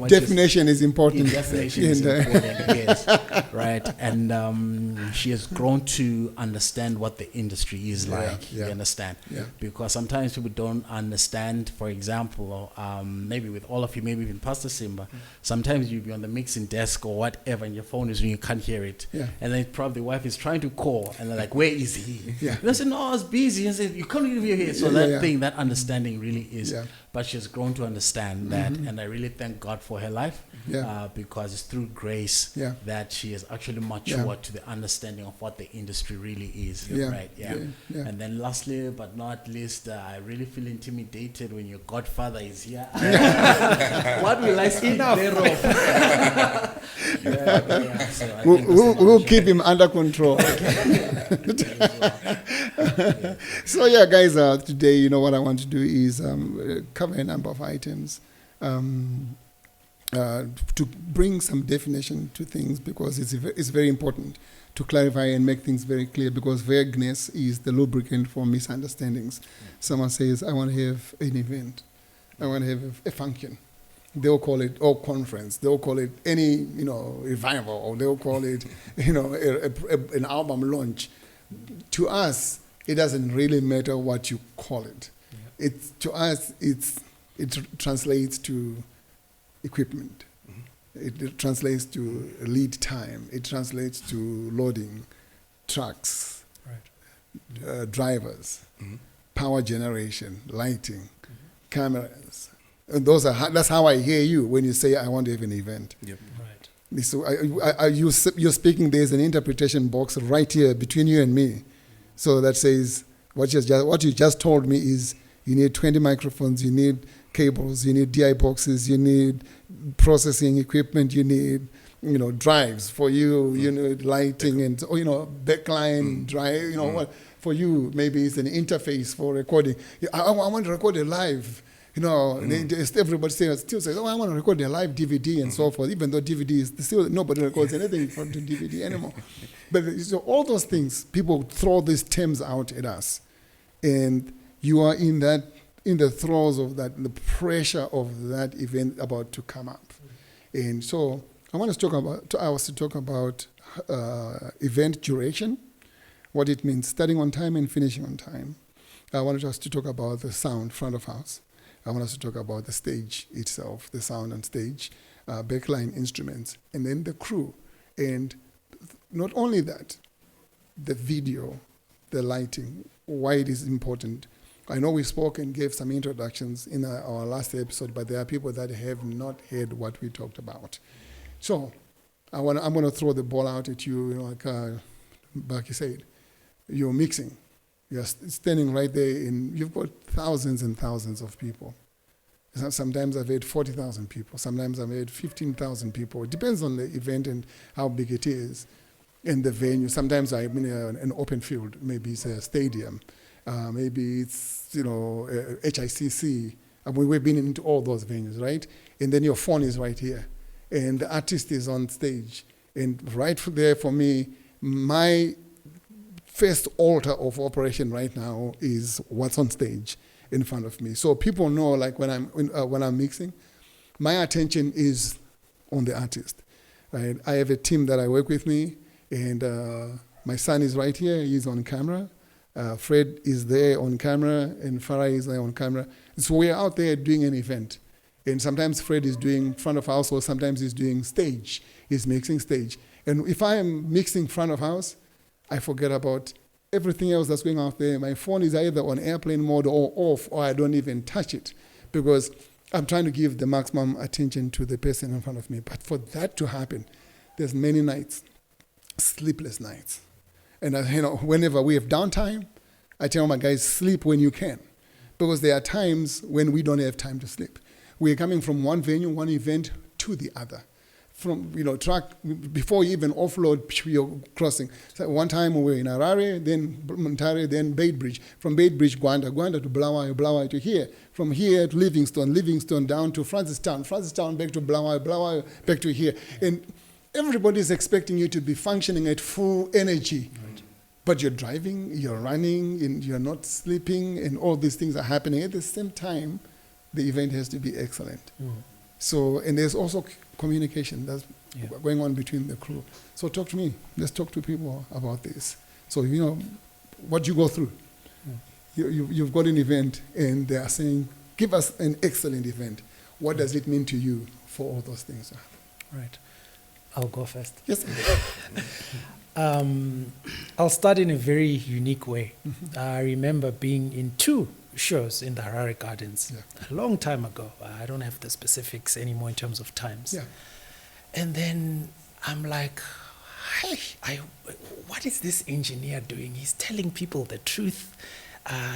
Speaker 1: Definition is important.
Speaker 5: Definition is
Speaker 1: And,
Speaker 5: important, yes. Right. And she has grown to understand what the industry is like.
Speaker 1: yeah.
Speaker 5: You understand?
Speaker 1: Yeah.
Speaker 5: Because sometimes people don't understand, for example, maybe with all of you, maybe even Pastor Simba, sometimes you'll be on the mixing desk or whatever and your phone is ringing, you can't hear it.
Speaker 1: Yeah.
Speaker 5: And then probably the wife is trying to call and they're like, where is he?
Speaker 1: Yeah.
Speaker 5: And they say, no, I was busy. And say, you can't even hear it. So
Speaker 1: Yeah,
Speaker 5: that
Speaker 1: yeah.
Speaker 5: thing, that understanding really is.
Speaker 1: Yeah.
Speaker 5: But she's grown to understand that, and I really thank God for her life,
Speaker 1: Yeah.
Speaker 5: because it's through grace
Speaker 1: Yeah.
Speaker 5: that she has actually matured to the understanding of what the industry really is.
Speaker 1: Yeah.
Speaker 5: Right? Yeah.
Speaker 1: Yeah.
Speaker 5: And then, lastly but not least, I really feel intimidated when your godfather is here. What will I speak thereof? So I think
Speaker 1: We'll keep him under control. So yeah, guys, today, you know, what I want to do is cover a number of items to bring some definition to things, because it's very important to clarify and make things very clear, because vagueness is the lubricant for misunderstandings. Someone says, I want to have an event. I want to have a function. They'll call it conference. They'll call it any, you know, revival, or they'll call it, you know, an album launch. To us, it doesn't really matter what you call it.
Speaker 4: Yeah.
Speaker 1: To us, it translates to equipment. It translates to lead time. It translates to loading, trucks,
Speaker 4: Right.
Speaker 1: drivers, power generation, lighting, cameras. And that's how I hear you when you say, I want to have an event.
Speaker 3: Yep.
Speaker 4: Right.
Speaker 1: So you're speaking, there's an interpretation box right here between you and me. So that says, what you just told me is, you need 20 microphones, you need cables, you need DI boxes, you need processing equipment, you need, you know, drives for you, you need lighting and, you know, backline drive, you know, what for you maybe it's an interface for recording. I want to record it live. You know, everybody still says, oh, I want to record a live DVD and so forth, even though DVD is still, nobody records anything from the DVD anymore. But so all those things, people throw these terms out at us. And you are in the throes of that, the pressure of that event about to come up. And so I was to talk about event duration, what it means starting on time and finishing on time. I wanted us to talk about the sound front of house. I want us to talk about the stage itself, the sound on stage, backline instruments, and then the crew. And not only that, the video, the lighting, why it is important. I know we spoke and gave some introductions in our last episode, but there are people that have not heard what we talked about. So I'm going to throw the ball out at you, like Baki said. You're mixing. You're standing right there, and you've got thousands and thousands of people. Sometimes I've had 40,000 people. Sometimes I've had 15,000 people. It depends on the event and how big it is and the venue. Sometimes I'm in an open field. Maybe it's a stadium. Maybe it's, HICC. We've been into all those venues, right? And then your phone is right here. And the artist is on stage. And right there for me, my first altar of operation right now is what's on stage in front of me. So people know, like when I'm mixing, my attention is on the artist. Right? I have a team that I work with me, and my son is right here. He's on camera. Fred is there on camera, and Farah is there on camera. So we're out there doing an event. And sometimes Fred is doing front of house, or sometimes he's doing stage. He's mixing stage. And if I am mixing front of house, I forget about everything else that's going out there. My phone is either on airplane mode or off, or I don't even touch it because I'm trying to give the maximum attention to the person in front of me. But for that to happen, there's many nights, sleepless nights. And whenever we have downtime, I tell my guys, sleep when you can, because there are times when we don't have time to sleep. We're coming from one venue, one event to the other. From track before you even offload your crossing. So one time we were in Harare, then Montare, then Beitbridge. From Beitbridge, Gwanda to Bulawayo, Bulawayo to here. From here to Livingston down to Francistown back to Bulawayo, back to here. And everybody's expecting you to be functioning at full energy. Right. But you're driving, you're running, and you're not sleeping, and all these things are happening. At the same time, the event has to be excellent. So, and there's also communication that's going on between the crew. So talk to me. Let's talk to people about this. So, what you go through. You've got an event, and they are saying, give us an excellent event. What does it mean to you for all those things?
Speaker 4: Right. I'll go first.
Speaker 1: Yes.
Speaker 4: I'll start in a very unique way. I remember being in 2 shows in the Harare Gardens a long time ago. I don't have the specifics anymore in terms of times. Yeah. And then I'm like, what is this engineer doing? He's telling people the truth.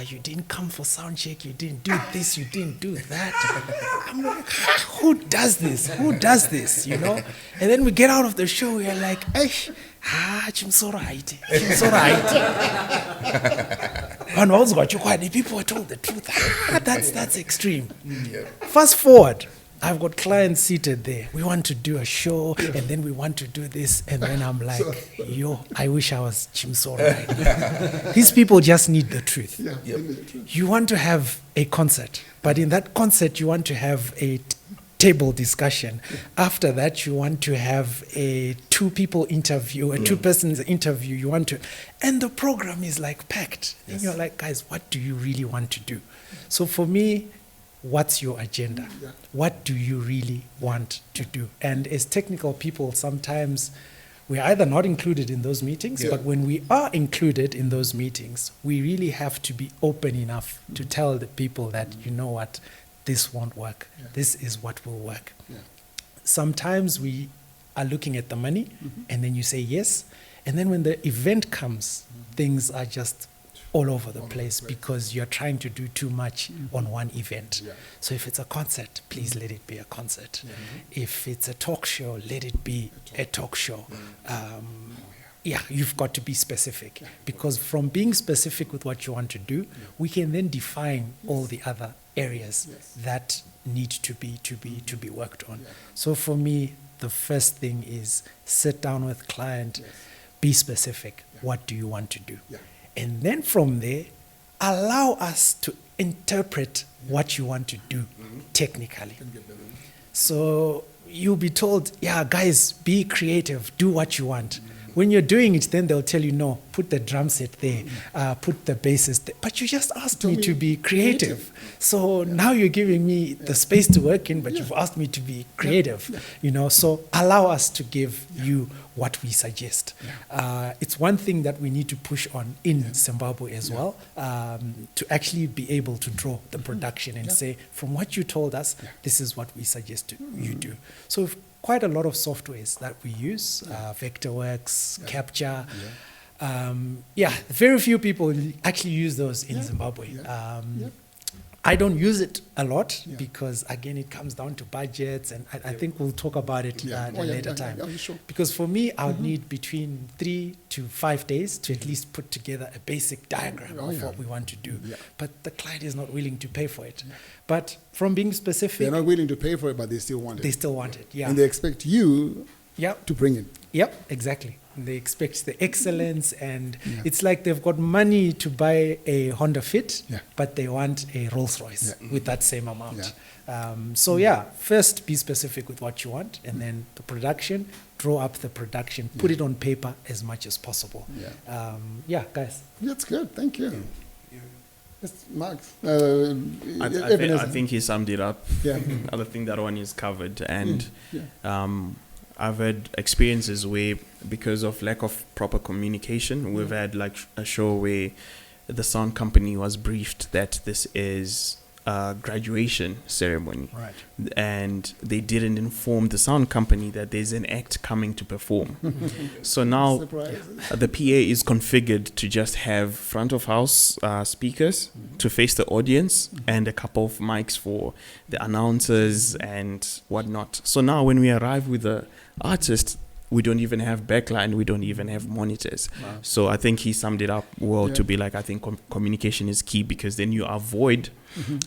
Speaker 4: You didn't come for sound check. You didn't do this. You didn't do that. I'm like, who does this? Who does this? And then we get out of the show. We're like, chimsora haiti. And also got you quiet. People were told the truth. That's extreme. Fast forward. I've got clients seated there. We want to do a show, and then we want to do this, and then I'm like, I wish I was Chimsora. These people just need the truth. You want to have a concert, but in that concert, you want to have a table discussion. After that, you want to have a 2-people interview, a 2-person interview. And the program is like packed. And you're like, guys, what do you really want to do? So for me, what's your agenda? What do you really want to do? And as technical people, sometimes we're either not included in those meetings, but when we are included in those meetings, we really have to be open enough to tell the people that, you know what, this won't work. This is what will work. Sometimes we are looking at the money, and then you say yes, and then when the event comes, things are just all over the place because you're trying to do too much on one event. So if it's a concert, please let it be a concert. If it's a talk show, let it be a talk show. You've got to be specific, because from being specific with what you want to do, we can then define all the other areas that need to be worked on. So for me, the first thing is sit down with client, be specific. What do you want to do? And then from there, allow us to interpret what you want to do technically. So you'll be told, yeah, guys, be creative, do what you want. When you're doing it, then they'll tell you, no, put the drum set there, put the basses there. But you just asked me to be creative. So now you're giving me the space to work in, but you've asked me to be creative. You know, so allow us to give you what we suggest. It's one thing that we need to push on in Zimbabwe as well, to actually be able to draw the production and say, from what you told us, this is what we suggest you do. So if quite a lot of softwares that we use, Vectorworks, Capture. Very few people actually use those in Zimbabwe. I don't use it a lot because, again, it comes down to budgets, and I think we'll talk about it at a later time.
Speaker 1: Sure.
Speaker 4: Because for me, I would need between 3 to 5 days to at least put together a basic diagram of what we want to do. But the client is not willing to pay for it. But from being specific...
Speaker 1: They're not willing to pay for it, but they still want it.
Speaker 4: They still want it,
Speaker 1: And they expect you to bring it.
Speaker 4: Yep, exactly. They expect the excellence, and it's like they've got money to buy a Honda Fit, but they want a Rolls Royce with that same amount. First be specific with what you want, and then the production, draw up the production, put it on paper as much as possible. Guys.
Speaker 1: That's good. Thank you. Yes, Max.
Speaker 2: I think he summed it up. I think that one is covered, and I've had experiences where, because of lack of proper communication, we've had like a show where the sound company was briefed that this is a graduation ceremony, and they didn't inform the sound company that there's an act coming to perform. So now the PA is configured to just have front of house speakers to face the audience and a couple of mics for the announcers and whatnot. So now when we arrive with the artist, we don't even have backline, we don't even have monitors. So I think he summed it up well to be like, I think communication is key, because then you avoid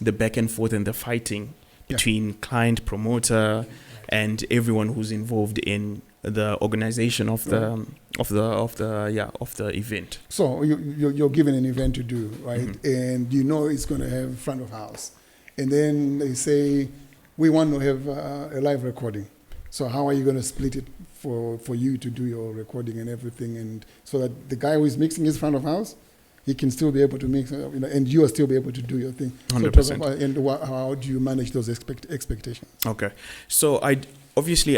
Speaker 2: the back and forth and the fighting between client, promoter, and everyone who's involved in the organization of the event.
Speaker 1: So you're given an event to do, right? And you know it's going to have front of house, and then they say we want to have a live recording. So how are you going to split it for you to do your recording and everything, and so that the guy who is mixing his front of house, he can still be able to mix, and you will still be able to do your thing.
Speaker 2: 100%.
Speaker 1: And how do you manage those expectations?
Speaker 2: Okay, so I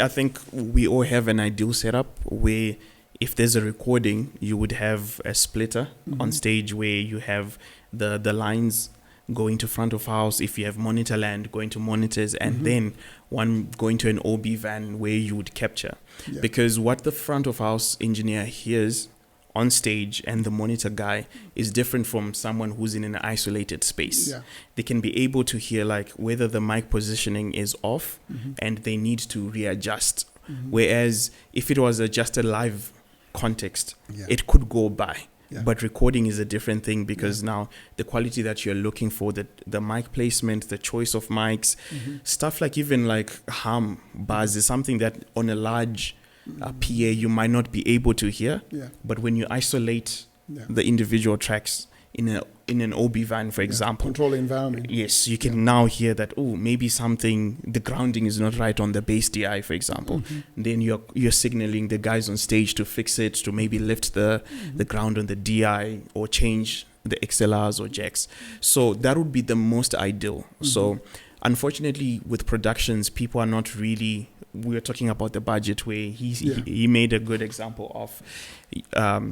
Speaker 2: think we all have an ideal setup where if there's a recording, you would have a splitter on stage where you have the lines going to front of house, if you have monitor land going to monitors, and then one going to an OB van where you would capture. Because what the front of house engineer hears on stage and the monitor guy is different from someone who's in an isolated space. They can be able to hear like whether the mic positioning is off and they need to readjust. Whereas if it was just a live context, it could go by. But recording is a different thing, because now the quality that you're looking for, the mic placement, the choice of mics, stuff like even like hum, buzz is something that on a large PA you might not be able to hear. But when you isolate the individual tracks in an OB van, for example,
Speaker 1: control environment.
Speaker 2: Yes, you can now hear that. Oh, maybe the grounding is not right on the bass DI, for example. Then you're signaling the guys on stage to fix it, to maybe lift the ground on the DI or change the XLRs or jacks. So that would be the most ideal. So unfortunately, with productions, people are not really. We were talking about the budget, where he made a good example of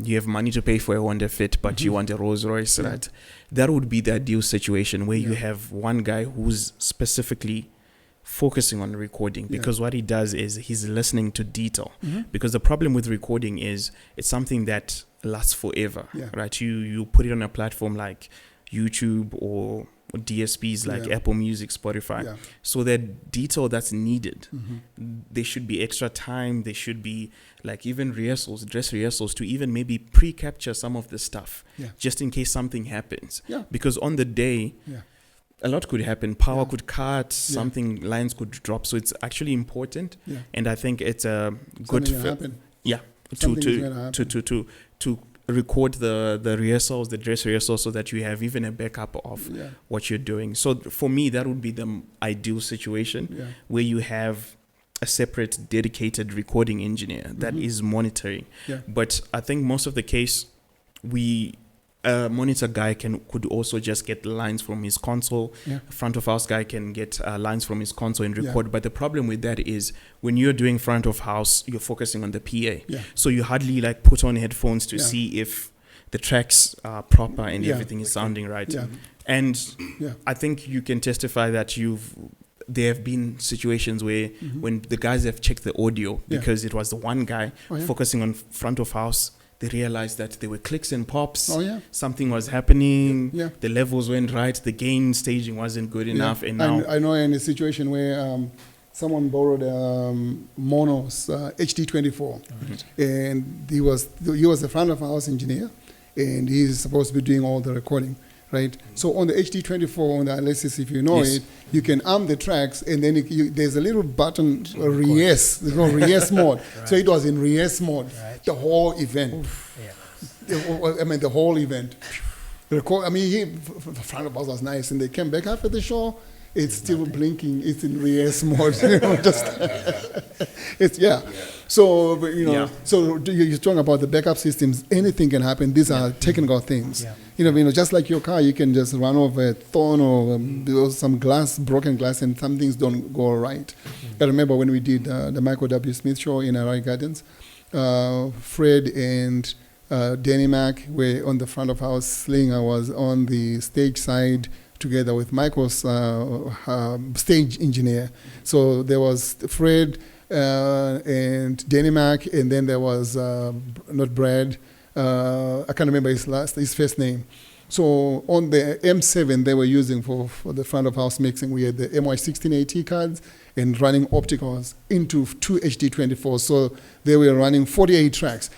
Speaker 2: you have money to pay for a Honda Fit, but you want a Rolls Royce, right? That would be the ideal situation, where you have one guy who's specifically focusing on recording, because what he does is he's listening to detail. Because the problem with recording is it's something that lasts forever, right? You put it on a platform like YouTube or DSPs like Apple Music, Spotify. So that detail that's needed, there should be extra time. There should be like even dress rehearsals to even maybe pre-capture some of the stuff, just in case something happens. Because on the day, a lot could happen. Power could cut, something, lines could drop. So it's actually important. And I think it's a good to record the rehearsals, the dress rehearsals, so that you have even a backup of what you're doing. So for me, that would be the ideal situation, where you have a separate dedicated recording engineer that is monitoring.
Speaker 1: Yeah.
Speaker 2: But I think most of the case, a monitor guy could also just get lines from his console.
Speaker 1: Yeah.
Speaker 2: Front of house guy can get lines from his console and
Speaker 1: Yeah.
Speaker 2: record. But the problem with that is when you're doing front of house, you're focusing on the PA.
Speaker 1: Yeah.
Speaker 2: So you hardly like put on headphones to
Speaker 1: Yeah.
Speaker 2: see if the tracks are proper and
Speaker 1: Yeah.
Speaker 2: everything is sounding right.
Speaker 1: Yeah.
Speaker 2: And
Speaker 1: Yeah.
Speaker 2: I think you can testify that there have been situations where when the guys have checked the audio
Speaker 1: Mm-hmm. Yeah.
Speaker 2: because it was the one guy
Speaker 1: Oh, yeah.
Speaker 2: focusing on front of house, they realized that there were clicks and pops.
Speaker 1: Oh, yeah.
Speaker 2: Something was happening.
Speaker 1: Yeah.
Speaker 2: The levels weren't right. The gain staging wasn't good enough. And now,
Speaker 1: I know in a situation where someone borrowed Mono's HD24, and he was the front of house engineer, and he's supposed to be doing all the recording, right? So on the HD24, on the Alesis, if you know
Speaker 2: Yes.
Speaker 1: it, you can arm the tracks, and then there's a little button, Ries. There's no Ries mode. So it was in Ries mode,
Speaker 4: Right.
Speaker 1: the whole event.
Speaker 4: Yeah.
Speaker 1: I mean, the whole event. The front of us was nice, and they came back after the show. It's still blinking. It's in Ries mode. It's So but,
Speaker 2: Yeah.
Speaker 1: So you're talking about the backup systems. Anything can happen. These are technical things.
Speaker 4: Yeah.
Speaker 1: Just like your car, you can just run over a thorn or some broken glass, and some things don't go right. I remember when we did the Michael W. Smith show in Arai Gardens. Fred and Danny Mac were on the front of house. Slinger was on the stage side together with Michael's stage engineer. So there was Fred and Danny Mac, and then there was not Brad. I can't remember his first name. So on the M7 they were using for the front of house mixing, we had the MY16AT cards and running opticals into two HD24. So they were running 48 tracks.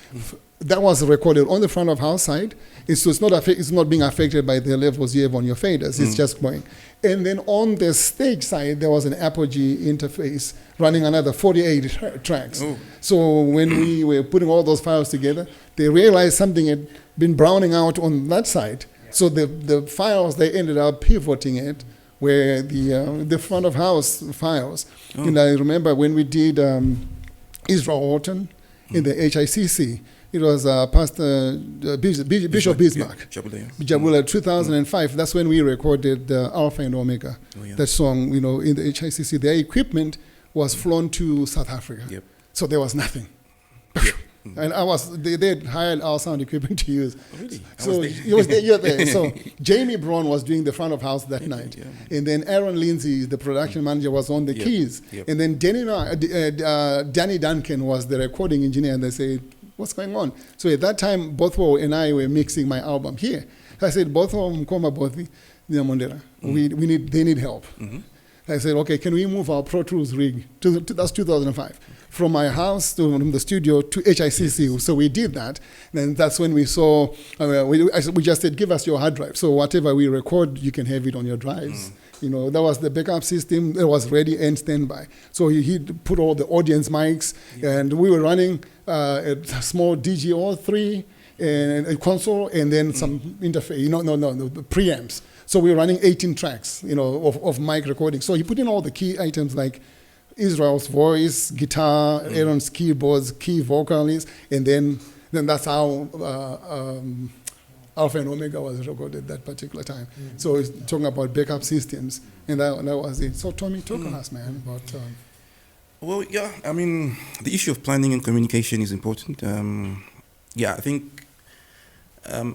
Speaker 1: That was recorded on the front of house side. It's not being affected by the levels you have on your faders. It's just going. And then on the stage side, there was an Apogee interface running another 48 tracks.
Speaker 3: Oh.
Speaker 1: So when we were putting all those files together, they realized something had been browning out on that side. So the files, they ended up pivoting it where the front of house files.
Speaker 3: Oh.
Speaker 1: And I remember when we did Israel Orton in the HICC, it was Pastor Bishop Bismarck.
Speaker 3: Jabula.
Speaker 1: Jabula, 2005. That's when we recorded Alpha and Omega.
Speaker 3: Oh, yeah.
Speaker 1: That song, in the HICC. Their equipment was flown to South Africa.
Speaker 3: Yep.
Speaker 1: So there was nothing. And they had hired our sound equipment to use.
Speaker 3: Oh, really? I
Speaker 1: So
Speaker 3: was there.
Speaker 1: he was there, you're there. So Jamie Brown was doing the front of house that night.
Speaker 3: Yeah.
Speaker 1: And then Aaron Lindsay, the production manager, was on the
Speaker 3: Yep.
Speaker 1: keys.
Speaker 3: Yep.
Speaker 1: And then Danny Duncan was the recording engineer. And they said, what's going on? So at that time, Bothwell and I were mixing my album here. I said, Bothwell, Mkoma, Bothi, Mondera. They need help.
Speaker 3: Mm-hmm.
Speaker 1: I said, okay, can we move our Pro Tools rig? That's 2005. From my house to the studio to HICC. So we did that. Then that's when we saw, we just said, give us your hard drive. So whatever we record, you can have it on your drives. That was the backup system. It was ready and standby. So he put all the audience mics, and we were running a small DGO3 and a console, and then some interface, the preamps. So we were running 18 tracks, of mic recording. So he put in all the key items like Israel's voice, guitar, Aaron's keyboards, key vocals, and then that's how Alpha and Omega was recorded that particular time. So it's talking about backup systems, and that was it. So Tommy, talk to us, man, about...
Speaker 3: Well, yeah, I mean, the issue of planning and communication is important. I think I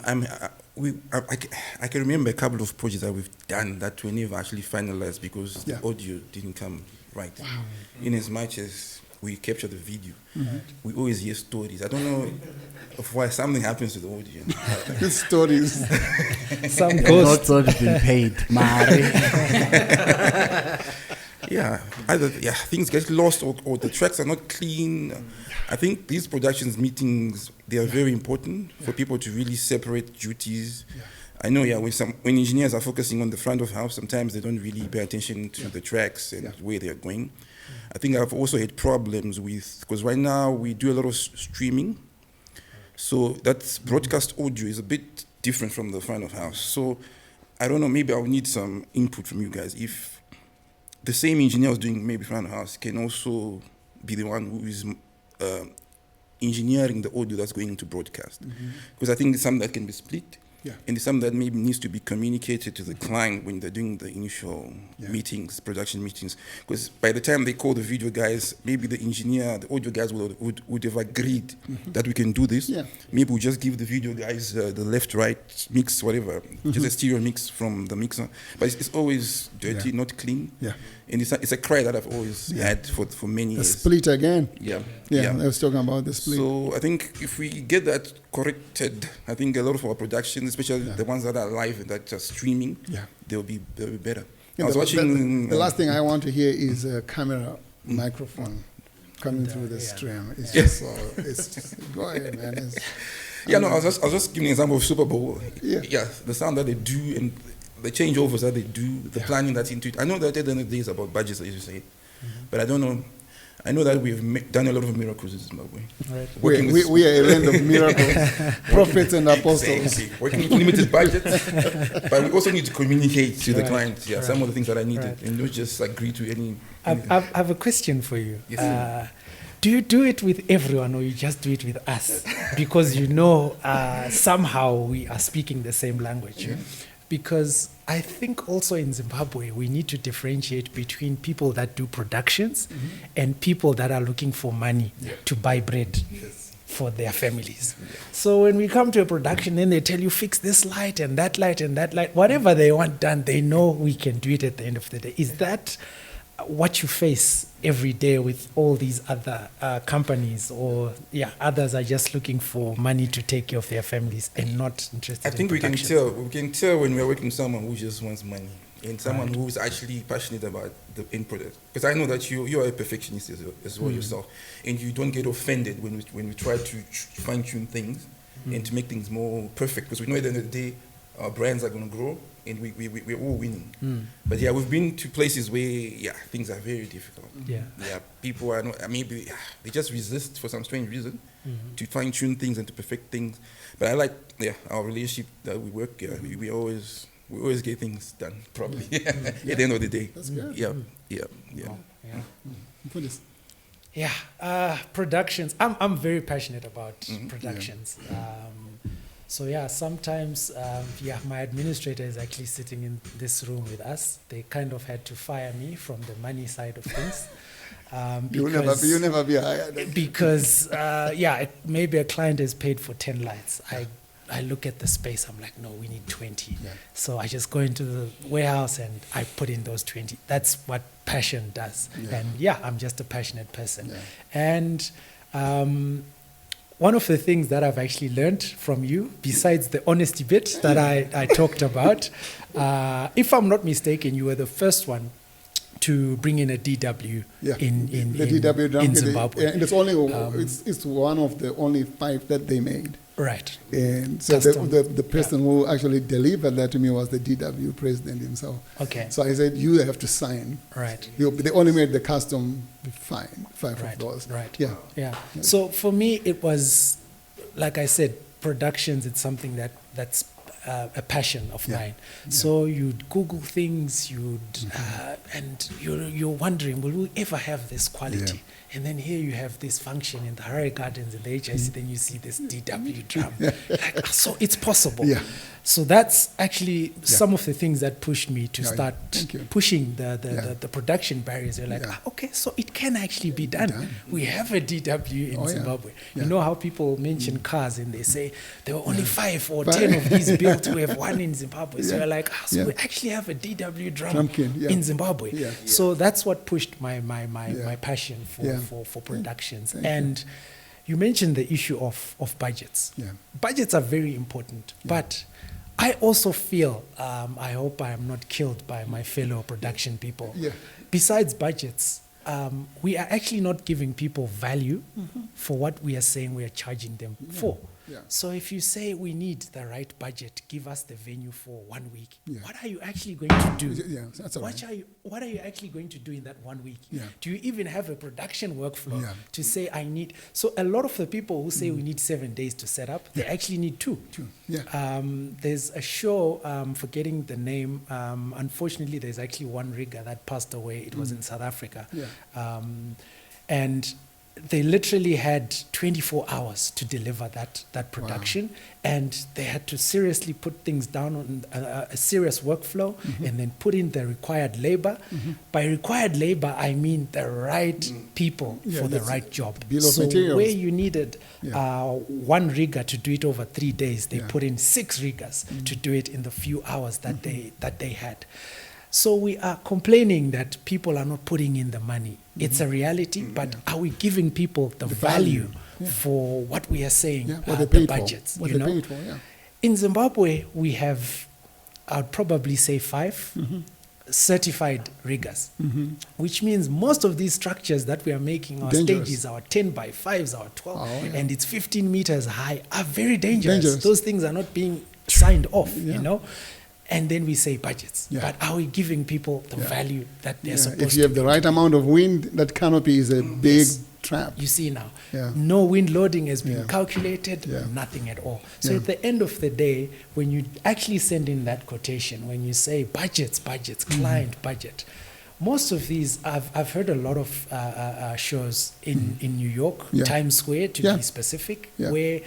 Speaker 3: can remember a couple of projects that we've done that were never actually finalized because the audio didn't come right.
Speaker 1: Wow.
Speaker 3: In as much as we capture the video, we always hear stories. I don't know of why something happens to the audio.
Speaker 1: These stories.
Speaker 4: Some
Speaker 5: Not
Speaker 4: ghosts.
Speaker 5: sort of been paid, Mari.
Speaker 3: Either things get lost or the tracks are not clean. I think these productions meetings, they are very important for people to really separate duties. I know, when engineers are focusing on the front of house, sometimes they don't really pay attention to the tracks and where they're going. I think I've also had problems because right now we do a lot of streaming. So that broadcast audio is a bit different from the front of house. So I don't know, maybe I'll need some input from you guys. If the same engineer who's doing maybe front of house can also be the one who is engineering the audio that's going to broadcast. Because I think it's something that can be split.
Speaker 1: Yeah.
Speaker 3: And it's something that maybe needs to be communicated to the client when they're doing the initial
Speaker 1: Yeah.
Speaker 3: meetings, production meetings. Because by the time they call the video guys, maybe the engineer, the audio guys would have agreed that we can do this.
Speaker 1: Yeah.
Speaker 3: Maybe we'll just give the video guys the left, right mix, whatever, just a stereo mix from the mixer. But it's always dirty,
Speaker 1: Yeah.
Speaker 3: not clean.
Speaker 1: Yeah.
Speaker 3: And it's a cry that I've always had for many
Speaker 1: The
Speaker 3: years.
Speaker 1: split again.
Speaker 3: Yeah.
Speaker 1: Yeah, I was talking about the split.
Speaker 3: So I think if we get that corrected, I think a lot of our productions, especially
Speaker 1: Yeah.
Speaker 3: the ones that are live and that are streaming,
Speaker 1: Yeah.
Speaker 3: they'll be better.
Speaker 1: Yeah,
Speaker 3: I was watching
Speaker 1: the last thing I want to hear is a camera microphone coming through the stream. It's just so, it's just, go ahead, man.
Speaker 3: I was just giving an example of Super Bowl.
Speaker 1: Yeah.
Speaker 3: The sound that they do and the changeovers that they do, the planning that's into it. I know that at the end of the day it's about budgets, as you say, but I don't know. I know that we've done a lot of miracles in Zimbabwe.
Speaker 4: Right.
Speaker 3: Working with-
Speaker 1: We are a land of miracles, prophets and apostles.
Speaker 3: Exactly. Working with limited budgets, but we also need to communicate to the
Speaker 4: Right.
Speaker 3: clients. Yeah,
Speaker 4: Right.
Speaker 3: some of the things that I needed,
Speaker 4: Right.
Speaker 3: and not just agree to any.
Speaker 4: I have a question for you.
Speaker 3: Yes.
Speaker 4: Do you do it with everyone or you just do it with us? Because somehow we are speaking the same language. Because I think also in Zimbabwe, we need to differentiate between people that do productions and people that are looking for money to buy bread for their families. So when we come to a production, then they tell you, fix this light and that light and that light. Whatever they want done, they know we can do it at the end of the day. Is that what you face every day with all these other companies, or others are just looking for money to take care of their families and not interested
Speaker 3: I think
Speaker 4: in
Speaker 3: we can
Speaker 4: production?
Speaker 3: tell when we're working with someone who just wants money and someone who is actually passionate about the end product. Because I know that you are a perfectionist as well yourself, and you don't get offended when we try to fine tune things and to make things more perfect. Because we know at the end of the day, our brands are going to grow and we're all winning. But we've been to places where things are very difficult. People are not, maybe they just resist for some strange reason to fine tune things and to perfect things. But I like our relationship that we work. We always get things done properly at the end of the day.
Speaker 1: That's good. For this.
Speaker 4: Productions. I'm very passionate about productions. Sometimes my administrator is actually sitting in this room with us. They kind of had to fire me from the money side of things.
Speaker 1: You'll never be hired.
Speaker 4: Because maybe a client is paid for 10 lights. I look at the space, I'm like, no, we need 20. So I just go into the warehouse and I put in those 20. That's what passion does. And I'm just a passionate person. And one of the things that I've actually learned from you, besides the honesty bit that I talked about, if I'm not mistaken, you were the first one to bring in a DW in
Speaker 1: DW drum
Speaker 4: in
Speaker 1: kit,
Speaker 4: Zimbabwe.
Speaker 1: and it's only it's one of the only 5 that they made.
Speaker 4: Right.
Speaker 1: And so the person who actually delivered that to me was the DW president himself.
Speaker 4: Okay.
Speaker 1: So I said, you have to sign.
Speaker 4: Right.
Speaker 1: They only made the custom five of those.
Speaker 4: Right.
Speaker 1: Yeah.
Speaker 4: So for me, it was, like I said, productions. It's something that's a passion of mine. So you'd Google things, and you're wondering, will we ever have this quality? And then here you have this function in the Harare Gardens in the HIC, then you see this DW drum. So it's possible. So that's actually some of the things that pushed me to start pushing the production barriers. You're like, okay, so it can actually be done. We have a DW in Zimbabwe. You know how people mention cars and they say there were only 5 or 10 of these built. We have one in Zimbabwe. So you're like, so we actually have a DW drum in Zimbabwe. So that's what pushed my passion for productions. And you mentioned the issue of budgets. Budgets are very important, but I also feel, I hope I am not killed by my fellow production people. Besides budgets, we are actually not giving people value for what we are saying we are charging them for. So if you say we need the right budget, give us the venue for 1 week, what are you actually going to do?
Speaker 1: That's all right.
Speaker 4: What are you actually going to do in that 1 week? Do you even have a production workflow to say I need? So a lot of the people who say we need 7 days to set up, they actually need 2. There's a show, forgetting the name. Unfortunately, there's actually one rigger that passed away. It was in South Africa. And they literally had 24 hours to deliver that production, and they had to seriously put things down on a serious workflow, and then put in the required labor. By required labor, I mean the right people
Speaker 1: Yeah,
Speaker 4: for the
Speaker 1: that's
Speaker 4: right job.
Speaker 1: bill of
Speaker 4: So
Speaker 1: materials.
Speaker 4: where you needed
Speaker 1: Yeah.
Speaker 4: one rigger to do it over 3 days, they
Speaker 1: Yeah.
Speaker 4: put in 6 riggers to do it in the few hours that they had. So we are complaining that people are not putting in the money. It's a reality, but are we giving people the value
Speaker 1: Yeah.
Speaker 4: for what we are saying,
Speaker 1: Yeah, what they
Speaker 4: the
Speaker 1: paid
Speaker 4: budgets?
Speaker 1: for. What
Speaker 4: you
Speaker 1: they
Speaker 4: know?
Speaker 1: paid for, yeah.
Speaker 4: In Zimbabwe, we have, I'd probably say 5 certified riggers, which means most of these structures that we are making, our
Speaker 1: Dangerous.
Speaker 4: stages, our 10 by 5s, our 12,
Speaker 1: Oh, yeah.
Speaker 4: and it's 15 meters high, are very dangerous.
Speaker 1: Dangerous.
Speaker 4: Those things are not being signed off,
Speaker 1: Yeah.
Speaker 4: you know? And then we say budgets.
Speaker 1: Yeah.
Speaker 4: But are we giving people the
Speaker 1: Yeah.
Speaker 4: value that they're
Speaker 1: Yeah,
Speaker 4: supposed
Speaker 1: if you have
Speaker 4: to?
Speaker 1: the right amount of wind, that canopy is a big
Speaker 4: Yes.
Speaker 1: trap.
Speaker 4: You see now,
Speaker 1: Yeah.
Speaker 4: no wind loading has been
Speaker 1: Yeah.
Speaker 4: calculated,
Speaker 1: Yeah.
Speaker 4: nothing at all. So
Speaker 1: Yeah.
Speaker 4: at the end of the day, when you actually send in that quotation, when you say budgets,
Speaker 1: Mm-hmm.
Speaker 4: client budget, most of these, I've heard a lot of shows in New York,
Speaker 1: Yeah.
Speaker 4: Times Square to
Speaker 1: Yeah.
Speaker 4: be specific,
Speaker 1: Yeah.
Speaker 4: where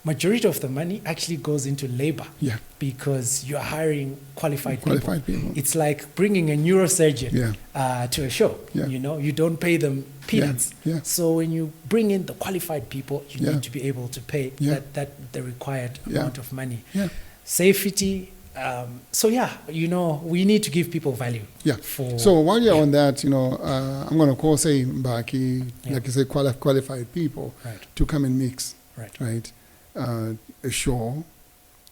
Speaker 4: majority of the money actually goes into labor.
Speaker 1: Yeah.
Speaker 4: Because you're hiring qualified
Speaker 1: Qualified people.
Speaker 4: It's like bringing a neurosurgeon
Speaker 1: Yeah.
Speaker 4: to a show.
Speaker 1: Yeah.
Speaker 4: You know, you don't pay them peanuts.
Speaker 1: Yeah.
Speaker 4: So when you bring in the qualified people, you
Speaker 1: Yeah.
Speaker 4: need to be able to pay
Speaker 1: Yeah.
Speaker 4: that the required
Speaker 1: Yeah.
Speaker 4: amount of money.
Speaker 1: Yeah.
Speaker 4: Safety. So yeah, you know, we need to give people value.
Speaker 1: Yeah.
Speaker 4: For
Speaker 1: So while you're on that, you know, I'm going to call, say, Mbaki,
Speaker 4: Yeah.
Speaker 1: like you say, qualified people
Speaker 4: Right.
Speaker 1: to come and mix,
Speaker 4: Right.
Speaker 1: right? A show,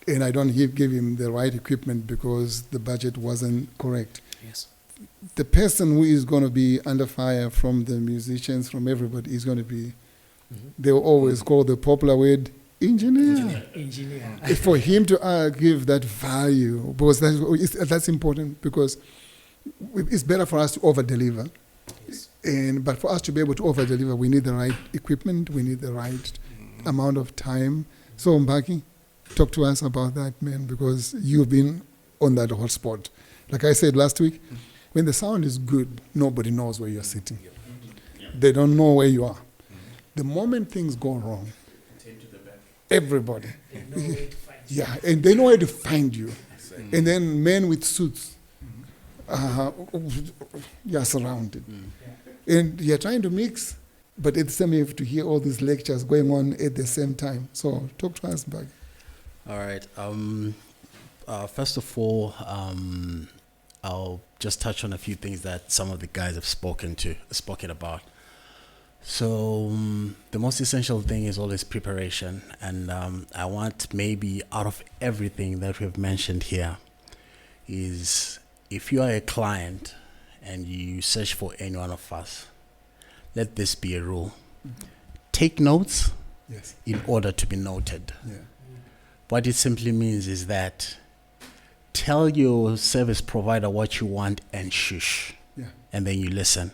Speaker 1: and I don't give him the right equipment because the budget wasn't correct.
Speaker 4: Yes.
Speaker 1: The person who is going to be under fire from the musicians, from everybody, is going to be, they will always call the popular word, engineer.
Speaker 4: Engineer.
Speaker 1: For him to give that value, because that's important, because it's better for us to over-deliver. But for us to be able to over-deliver, we need the right equipment, we need the right amount of time. So Mbaki, talk to us about that, man, because you've been on that hotspot. Like I said last week, when the sound is good, nobody knows where you're sitting. They don't know where you are. The moment things go wrong, everybody, yeah, and they know where to find you. And then men with suits, you're surrounded. And you're trying to mix, but at the same time, you have to hear all these lectures going on at the same time. So talk to us, Mbaki.
Speaker 5: All right. First of all, I'll just touch on a few things that some of the guys have spoken about. So the most essential thing is always preparation, and I want, maybe out of everything that we've mentioned here, is if you are a client and you search for any one of us, let this be a rule. Take notes
Speaker 1: Yes.
Speaker 5: in order to be noted.
Speaker 1: Yeah.
Speaker 5: What it simply means is that tell your service provider what you want and shush,
Speaker 1: Yeah.
Speaker 5: and then you listen.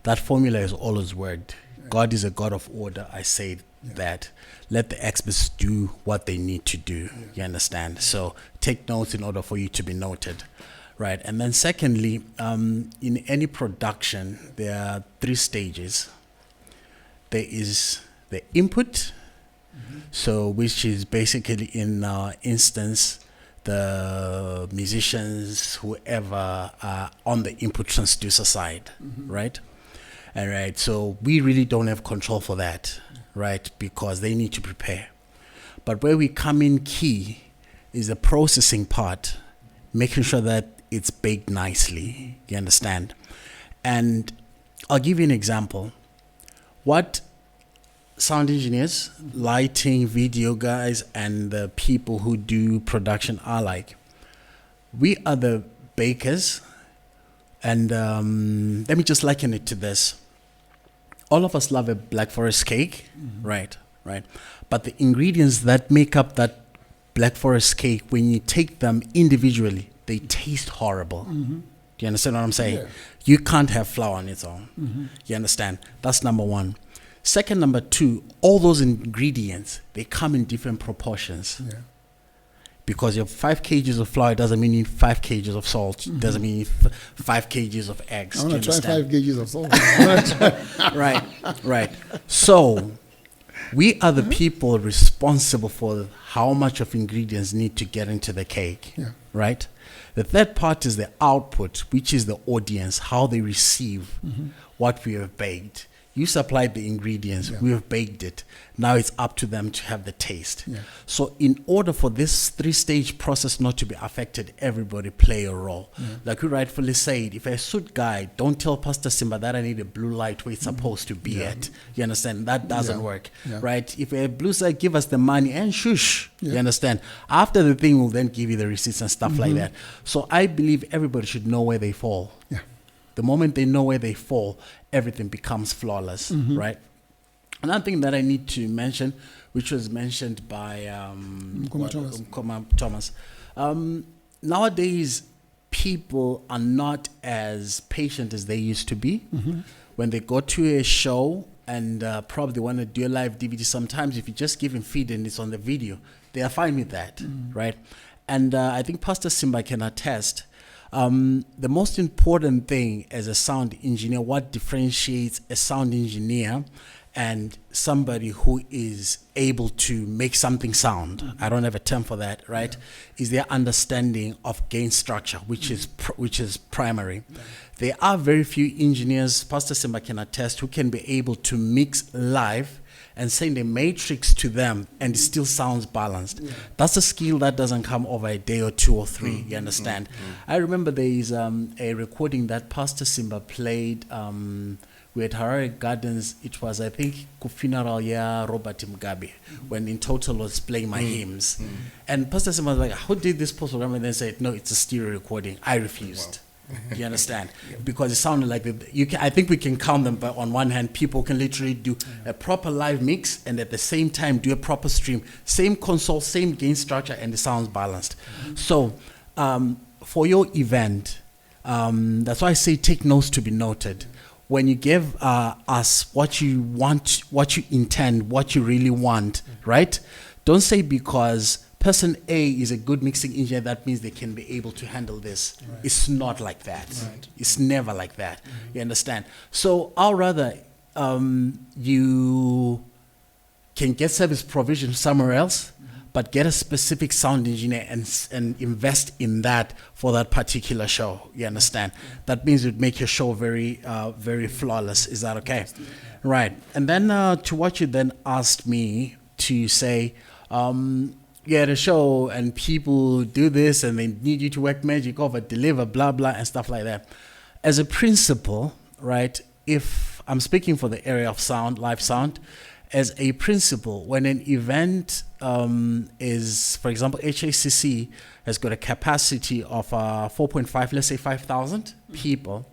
Speaker 5: That formula is always worked. God is a God of order. I say that. Let the experts do what they need to do. You understand? So take notes in order for you to be noted. Right. And then secondly, in any production, there are 3 stages. There is the input, so which is basically, in our instance, the musicians, whoever are on the input transducer side, right? All right, so we really don't have control for that, right? Because they need to prepare. But where we come in key is the processing part, making sure that it's baked nicely, you understand? And I'll give you an example. What sound engineers, lighting, video guys, and the people who do production are like, we are the bakers. And let me just liken it to this. All of us love a Black Forest cake, right? But the ingredients that make up that Black Forest cake, when you take them individually, they taste horrible. Do you understand what I'm saying?
Speaker 1: Yeah.
Speaker 5: You can't have flour on its own. You understand? That's number one. Second, number two, all those ingredients, they come in different proportions.
Speaker 1: Yeah.
Speaker 5: Because you have 5 kgs of flour doesn't mean you need 5 kgs of salt. Doesn't mean you need 5 kgs of eggs.
Speaker 1: I want to try 5 kgs of salt.
Speaker 5: Right. So we are the people responsible for how much of ingredients need to get into the cake.
Speaker 1: Yeah.
Speaker 5: Right? The third part is the output, which is the audience, how they receive what we have baked. You supplied the ingredients, we have baked it. Now it's up to them to have the taste.
Speaker 1: Yeah.
Speaker 5: So in order for this 3-stage process not to be affected, everybody play a role. Like you rightfully said, if a suit guy, don't tell Pastor Simba that I need a blue light where it's supposed to be at. You understand? That doesn't work, right? If a blue side give us the money and shush, you understand? After the thing, we'll then give you the receipts and stuff like that. So I believe everybody should know where they fall.
Speaker 1: Yeah.
Speaker 5: The moment they know where they fall, everything becomes flawless, right? Another thing that I need to mention, which was mentioned by Mkoma Thomas. Nowadays, people are not as patient as they used to be. When they go to a show and probably want to do a live DVD, sometimes if you just give them feed and it's on the video, they are fine with that, right? And I think Pastor Simba can attest. The most important thing as a sound engineer, what differentiates a sound engineer and somebody who is able to make something sound, I don't have a term for that, right, is their understanding of gain structure, which is primary. There are very few engineers, Pastor Simba can attest, who can be able to mix live and send a matrix to them and it still sounds balanced. That's a skill that doesn't come over a day or 2 or 3, you understand? I remember there is a recording that Pastor Simba played with Harare Gardens. It was, I think, funeral year Robert Mugabe, when In Total was playing my hymns. And Pastor Simba was like, how did this program? And then said, no, it's a stereo recording. I refused. You understand? Because it sounded like I think we can count them, but on one hand, people can literally do a proper live mix and at the same time do a proper stream. Same console, same gain structure, and it sounds balanced. So for your event, that's why I say take notes to be noted. When you give us what you want, what you intend, what you really want, right? Don't say because person A is a good mixing engineer, that means they can be able to handle this. Right. It's not like that. Right. It's never like that. You understand? So I'll rather you can get service provision somewhere else, but get a specific sound engineer and invest in that for that particular show. You understand? That means it would make your show very, very flawless. Is that okay? Right. And then to what you then asked me to say, you had a show and people do this and they need you to work magic over, deliver, blah, blah, and stuff like that. As a principle, right, if I'm speaking for the area of sound, live sound, as a principle, when an event is, for example, HACC has got a capacity of 4.5, let's say 5,000 people,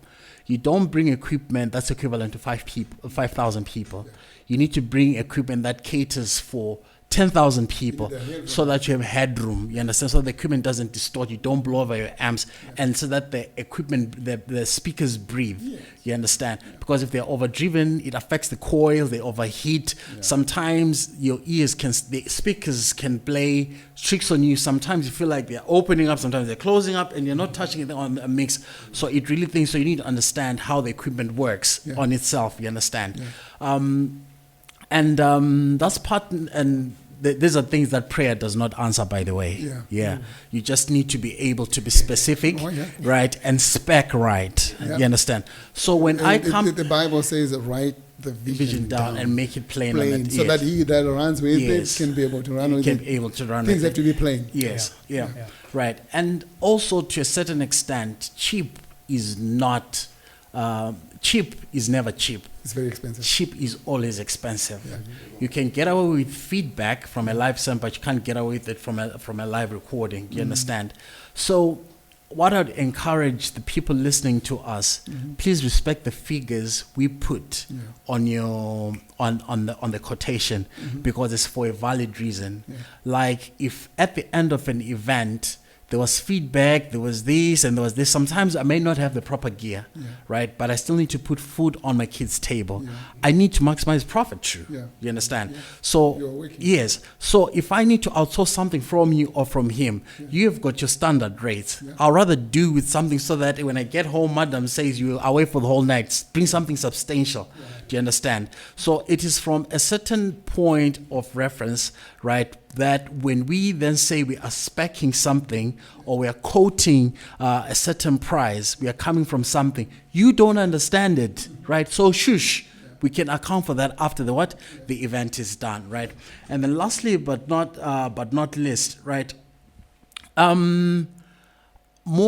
Speaker 5: you don't bring equipment that's equivalent to 5,000 people. Yeah. You need to bring equipment that caters for 10,000 people so that you have headroom, you understand, so the equipment doesn't distort, you don't blow over your amps, and so that the equipment, the speakers breathe, you understand, because if they're overdriven, it affects the coils, they overheat, sometimes your ears the speakers can play tricks on you, sometimes you feel like they're opening up, sometimes they're closing up, and you're not touching it on a mix, so it really thinks, so you need to understand how the equipment works on itself, you understand. And that's part, and these are things that prayer does not answer, by the way. You just need to be able to be specific, right, and spec right. You understand? So when I come,
Speaker 1: the Bible says, write the vision down
Speaker 5: and make it plain
Speaker 1: so that he that runs with it can be able to run with it.
Speaker 5: Able to run.
Speaker 1: Things have to be plain.
Speaker 5: Right. And also, to a certain extent, cheap is not. Cheap is never cheap.
Speaker 1: It's very expensive.
Speaker 5: Cheap is always expensive. You can get away with feedback from a live sound, but you can't get away with it from a live recording. You understand? So what I'd encourage the people listening to us, please respect the figures we put on the quotation, because it's for a valid reason. Like if at the end of an event there was feedback, there was this and there was this. Sometimes I may not have the proper gear, right? But I still need to put food on my kids' table. I need to maximize profit, true. You understand? So,
Speaker 1: You're working.
Speaker 5: yes. So if I need to outsource something from you or from him, you've got your standard rates. I'll rather do with something so that when I get home, madam says you are away for the whole night. Bring something substantial. Do you understand? So it is from a certain point of reference, right, that when we then say we are speccing something or we are quoting a certain price, we are coming from something, you don't understand it, right? So shush. We can account for that after the what? The event is done, right? And then lastly, but not least, right? More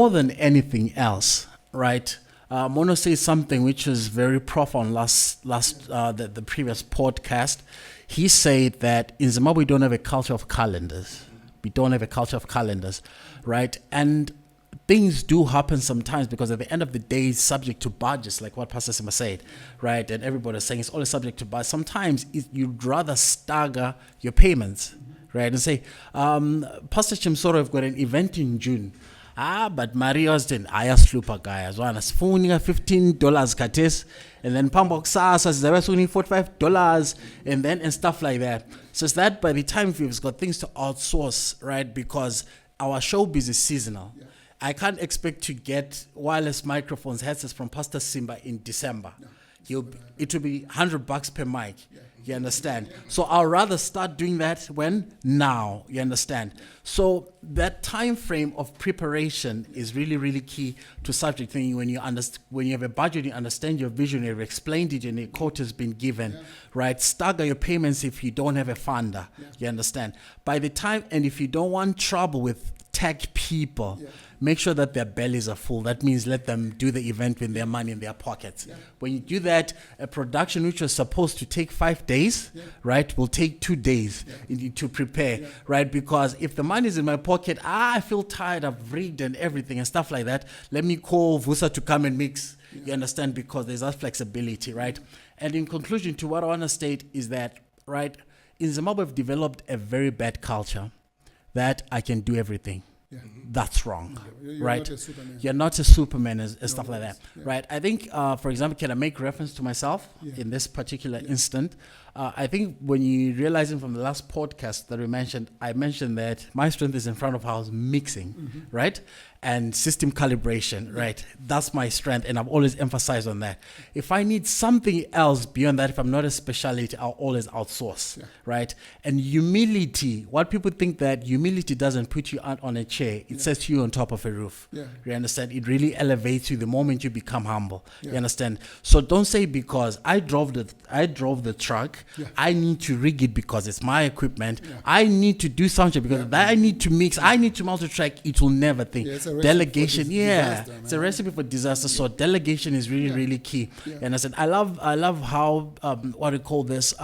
Speaker 5: than anything else, right? Mono says something which was very profound the previous podcast. He said that in Zimbabwe we don't have a culture of calendars. We don't have a culture of calendars, right? And things do happen sometimes because at the end of the day, it's subject to budgets, like what Pastor Simba said, right? And everybody's saying it's always subject to budget. Sometimes you'd rather stagger your payments, right? And say, Pastor Chimsoro, I've got an event in June. But Mario's then ayaslupa guy as well. As $15 kates, and then Pambok Sasa they were $45, and stuff like that. So it's that by the time we've got things to outsource, right? Because our showbiz is seasonal. I can't expect to get wireless microphones, headsets from Pastor Simba in December. It will be $100 per mic. You understand? So I'll rather start doing that when? Now. You understand? So that time frame of preparation is really, really key to subject thing. When you have a budget, you understand your vision, you've explained it, and a quote has been given, right? Stagger your payments if you don't have a funder. You understand? By the time, and if you don't want trouble with tech people, make sure that their bellies are full. That means let them do the event with their money in their pockets. When you do that, a production which was supposed to take 5 days, right, will take 2 days to prepare, right? Because if the money is in my pocket, I feel tired, I've rigged and everything and stuff like that. Let me call Vusa to come and mix. You understand? Because there's that flexibility, right? And in conclusion to what I want to state is that, right, in Zimbabwe, we've developed a very bad culture that I can do everything. That's wrong,
Speaker 1: You're
Speaker 5: right?
Speaker 1: not a Superman.
Speaker 5: You're not a Superman and stuff like that, right? I think, for example, can I make reference to myself in this particular instant? I think when you realizing from the last podcast that I mentioned that my strength is in front of house mixing, right? And system calibration, right? That's my strength, and I've always emphasized on that. If I need something else beyond that, if I'm not a specialty, I'll always outsource, right? And humility, what people think that humility doesn't put you out on a chair, it sets you on top of a roof. You understand? It really elevates you the moment you become humble. You understand? So don't say because I drove the truck, I need to rig it because it's my equipment. I need to do something because I need to mix, I need to multi-track. It will never think. Delegation, disaster, it's a recipe for disaster. So delegation is really, really key. And I said, I love how what we call this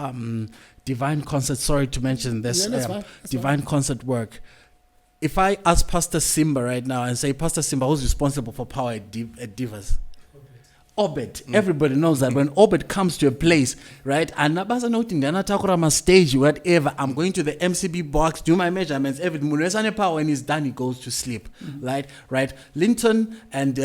Speaker 5: divine concert. Sorry to mention this divine concert work. If I ask Pastor Simba right now and say, Pastor Simba, who's responsible for power at Divas? Obed. Everybody knows that when Obed comes to a place, right? And Nabasa noting the Anatakura stage, whatever, I'm going to the MCB box, do my measurements, everything. When he's done, he goes to sleep. Right? Linton and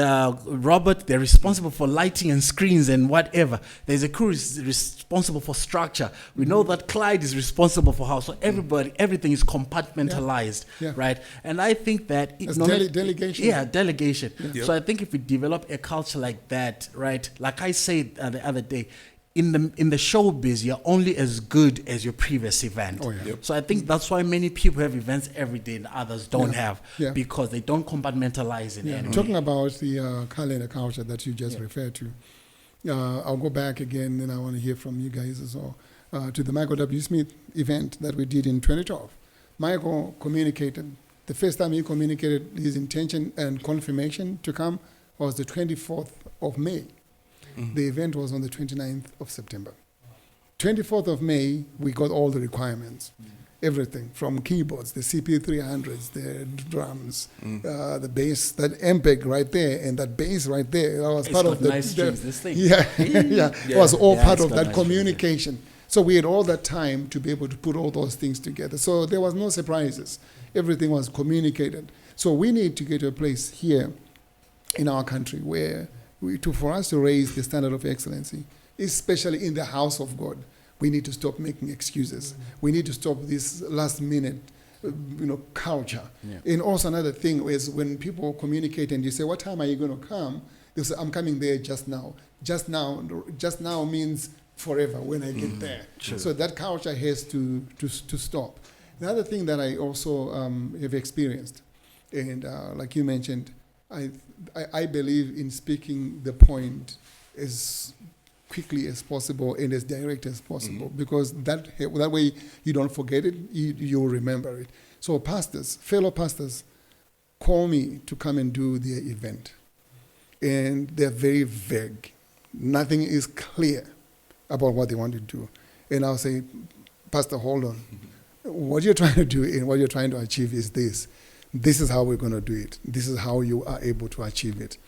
Speaker 5: Robert, they're responsible for lighting and screens and whatever. There's a crew responsible for structure. We know that Clyde is responsible for house. So everything is compartmentalized, right? And I think that
Speaker 1: delegation.
Speaker 5: Yeah, delegation. So I think if we develop a culture like that, right? Like I said the other day, in the showbiz, you're only as good as your previous event. So I think that's why many people have events every day and others don't have, because they don't compartmentalize it. Anyway.
Speaker 1: Talking about the calendar culture that you just referred to, I'll go back again and I want to hear from you guys as well, to the Michael W. Smith event that we did in 2012. Michael communicated, the first time he communicated his intention and confirmation to come was the 24th of May. The event was on the 29th of September. 24th of May, we got all the requirements. Everything from keyboards, the CP300s, the drums, the bass, that MPEG right there, and that bass right there. That was part of the
Speaker 5: nice strings, this thing.
Speaker 1: It was all part of that communication. So we had all that time to be able to put all those things together. So there was no surprises. Everything was communicated. So we need to get to a place here in our country where for us to raise the standard of excellency, especially in the house of God, we need to stop making excuses. We need to stop this last minute culture.
Speaker 5: Yeah.
Speaker 1: And also another thing is when people communicate and you say, what time are you going to come? They say, I'm coming there just now. Just now means forever when I get there.
Speaker 5: Sure.
Speaker 1: So that culture has to stop. The other thing that I also have experienced, and like you mentioned, I believe in speaking the point as quickly as possible and as direct as possible, because that way you don't forget it, you'll remember it. So fellow pastors, call me to come and do their event. And they're very vague. Nothing is clear about what they want to do. And I'll say, Pastor, hold on. What you're trying to do and what you're trying to achieve is this. This is how we're going to do it. This is how you are able to achieve it.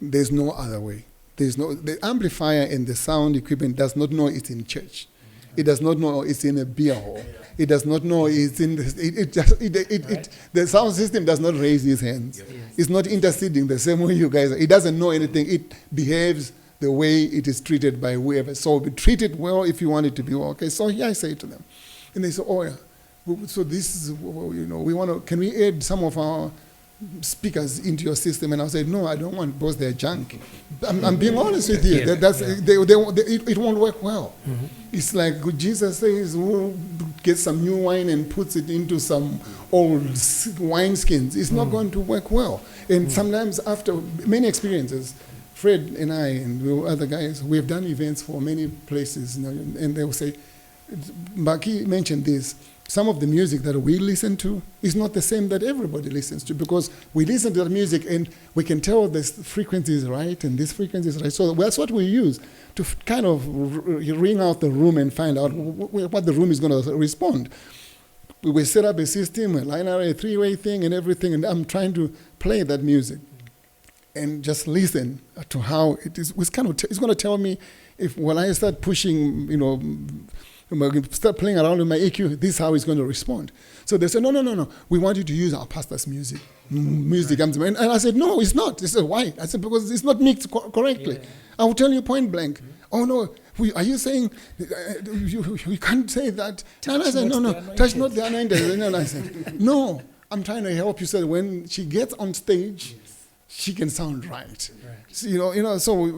Speaker 1: There's no other way. The amplifier and the sound equipment does not know it's in church. It does not know it's in a beer hall. It does not know it's in the sound system does not raise its hands. It's not interceding the same way you guys are. It doesn't know anything. It behaves the way it is treated by whoever. So treat it well if you want it to be well. Okay, so here I say to them. And they say, oh yeah, so this is, we want to, can we add some of our speakers into your system? And I'll say, no, I don't want, because they're junk. I'm being honest with you. It won't work well. It's like Jesus says, we'll get some new wine and puts it into some old wineskins. It's not going to work well. And sometimes after many experiences, Fred and I and other guys, we've done events for many places, and they will say, Mbaki mentioned this, some of the music that we listen to is not the same that everybody listens to, because we listen to the music and we can tell this frequency is right and this frequency is right. So that's what we use to kind of ring out the room and find out what the room is going to respond. We set up a system, a line array, a three-way thing and everything, and I'm trying to play that music and just listen to how it is. It's going to tell me if when I start pushing, start playing around with my EQ, this is how it's going to respond. So they said, no, we want you to use our pastor's music. And I said, no, it's not. They said, why? I said, because it's not mixed correctly. I will tell you point blank. Oh, no, are you saying you can't say that? And I said, no, touch not the anointed. And I said, no, I'm trying to help you so that when she gets on stage, she can sound right. So,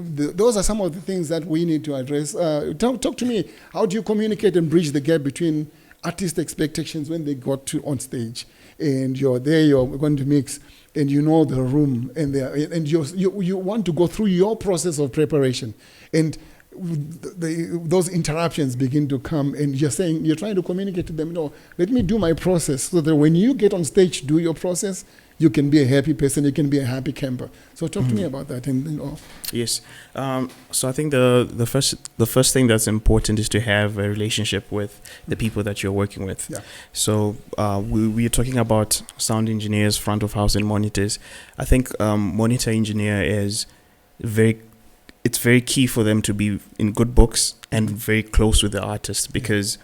Speaker 1: those are some of the things that we need to address. Talk to me. How do you communicate and bridge the gap between artist expectations when they got to on stage, and you're there, you're going to mix, and you know the room, and you want to go through your process of preparation, and those interruptions begin to come, and you're trying to communicate to them, no, let me do my process so that when you get on stage, do your process, you can be a happy person, you can be a happy camper. So talk to me about that.
Speaker 2: Yes. So I think the first thing that's important is to have a relationship with the people that you're working with.
Speaker 1: Yeah.
Speaker 2: So we are talking about sound engineers, front of house, and monitors. I think monitor engineer is it's very key for them to be in good books and very close with the artist, because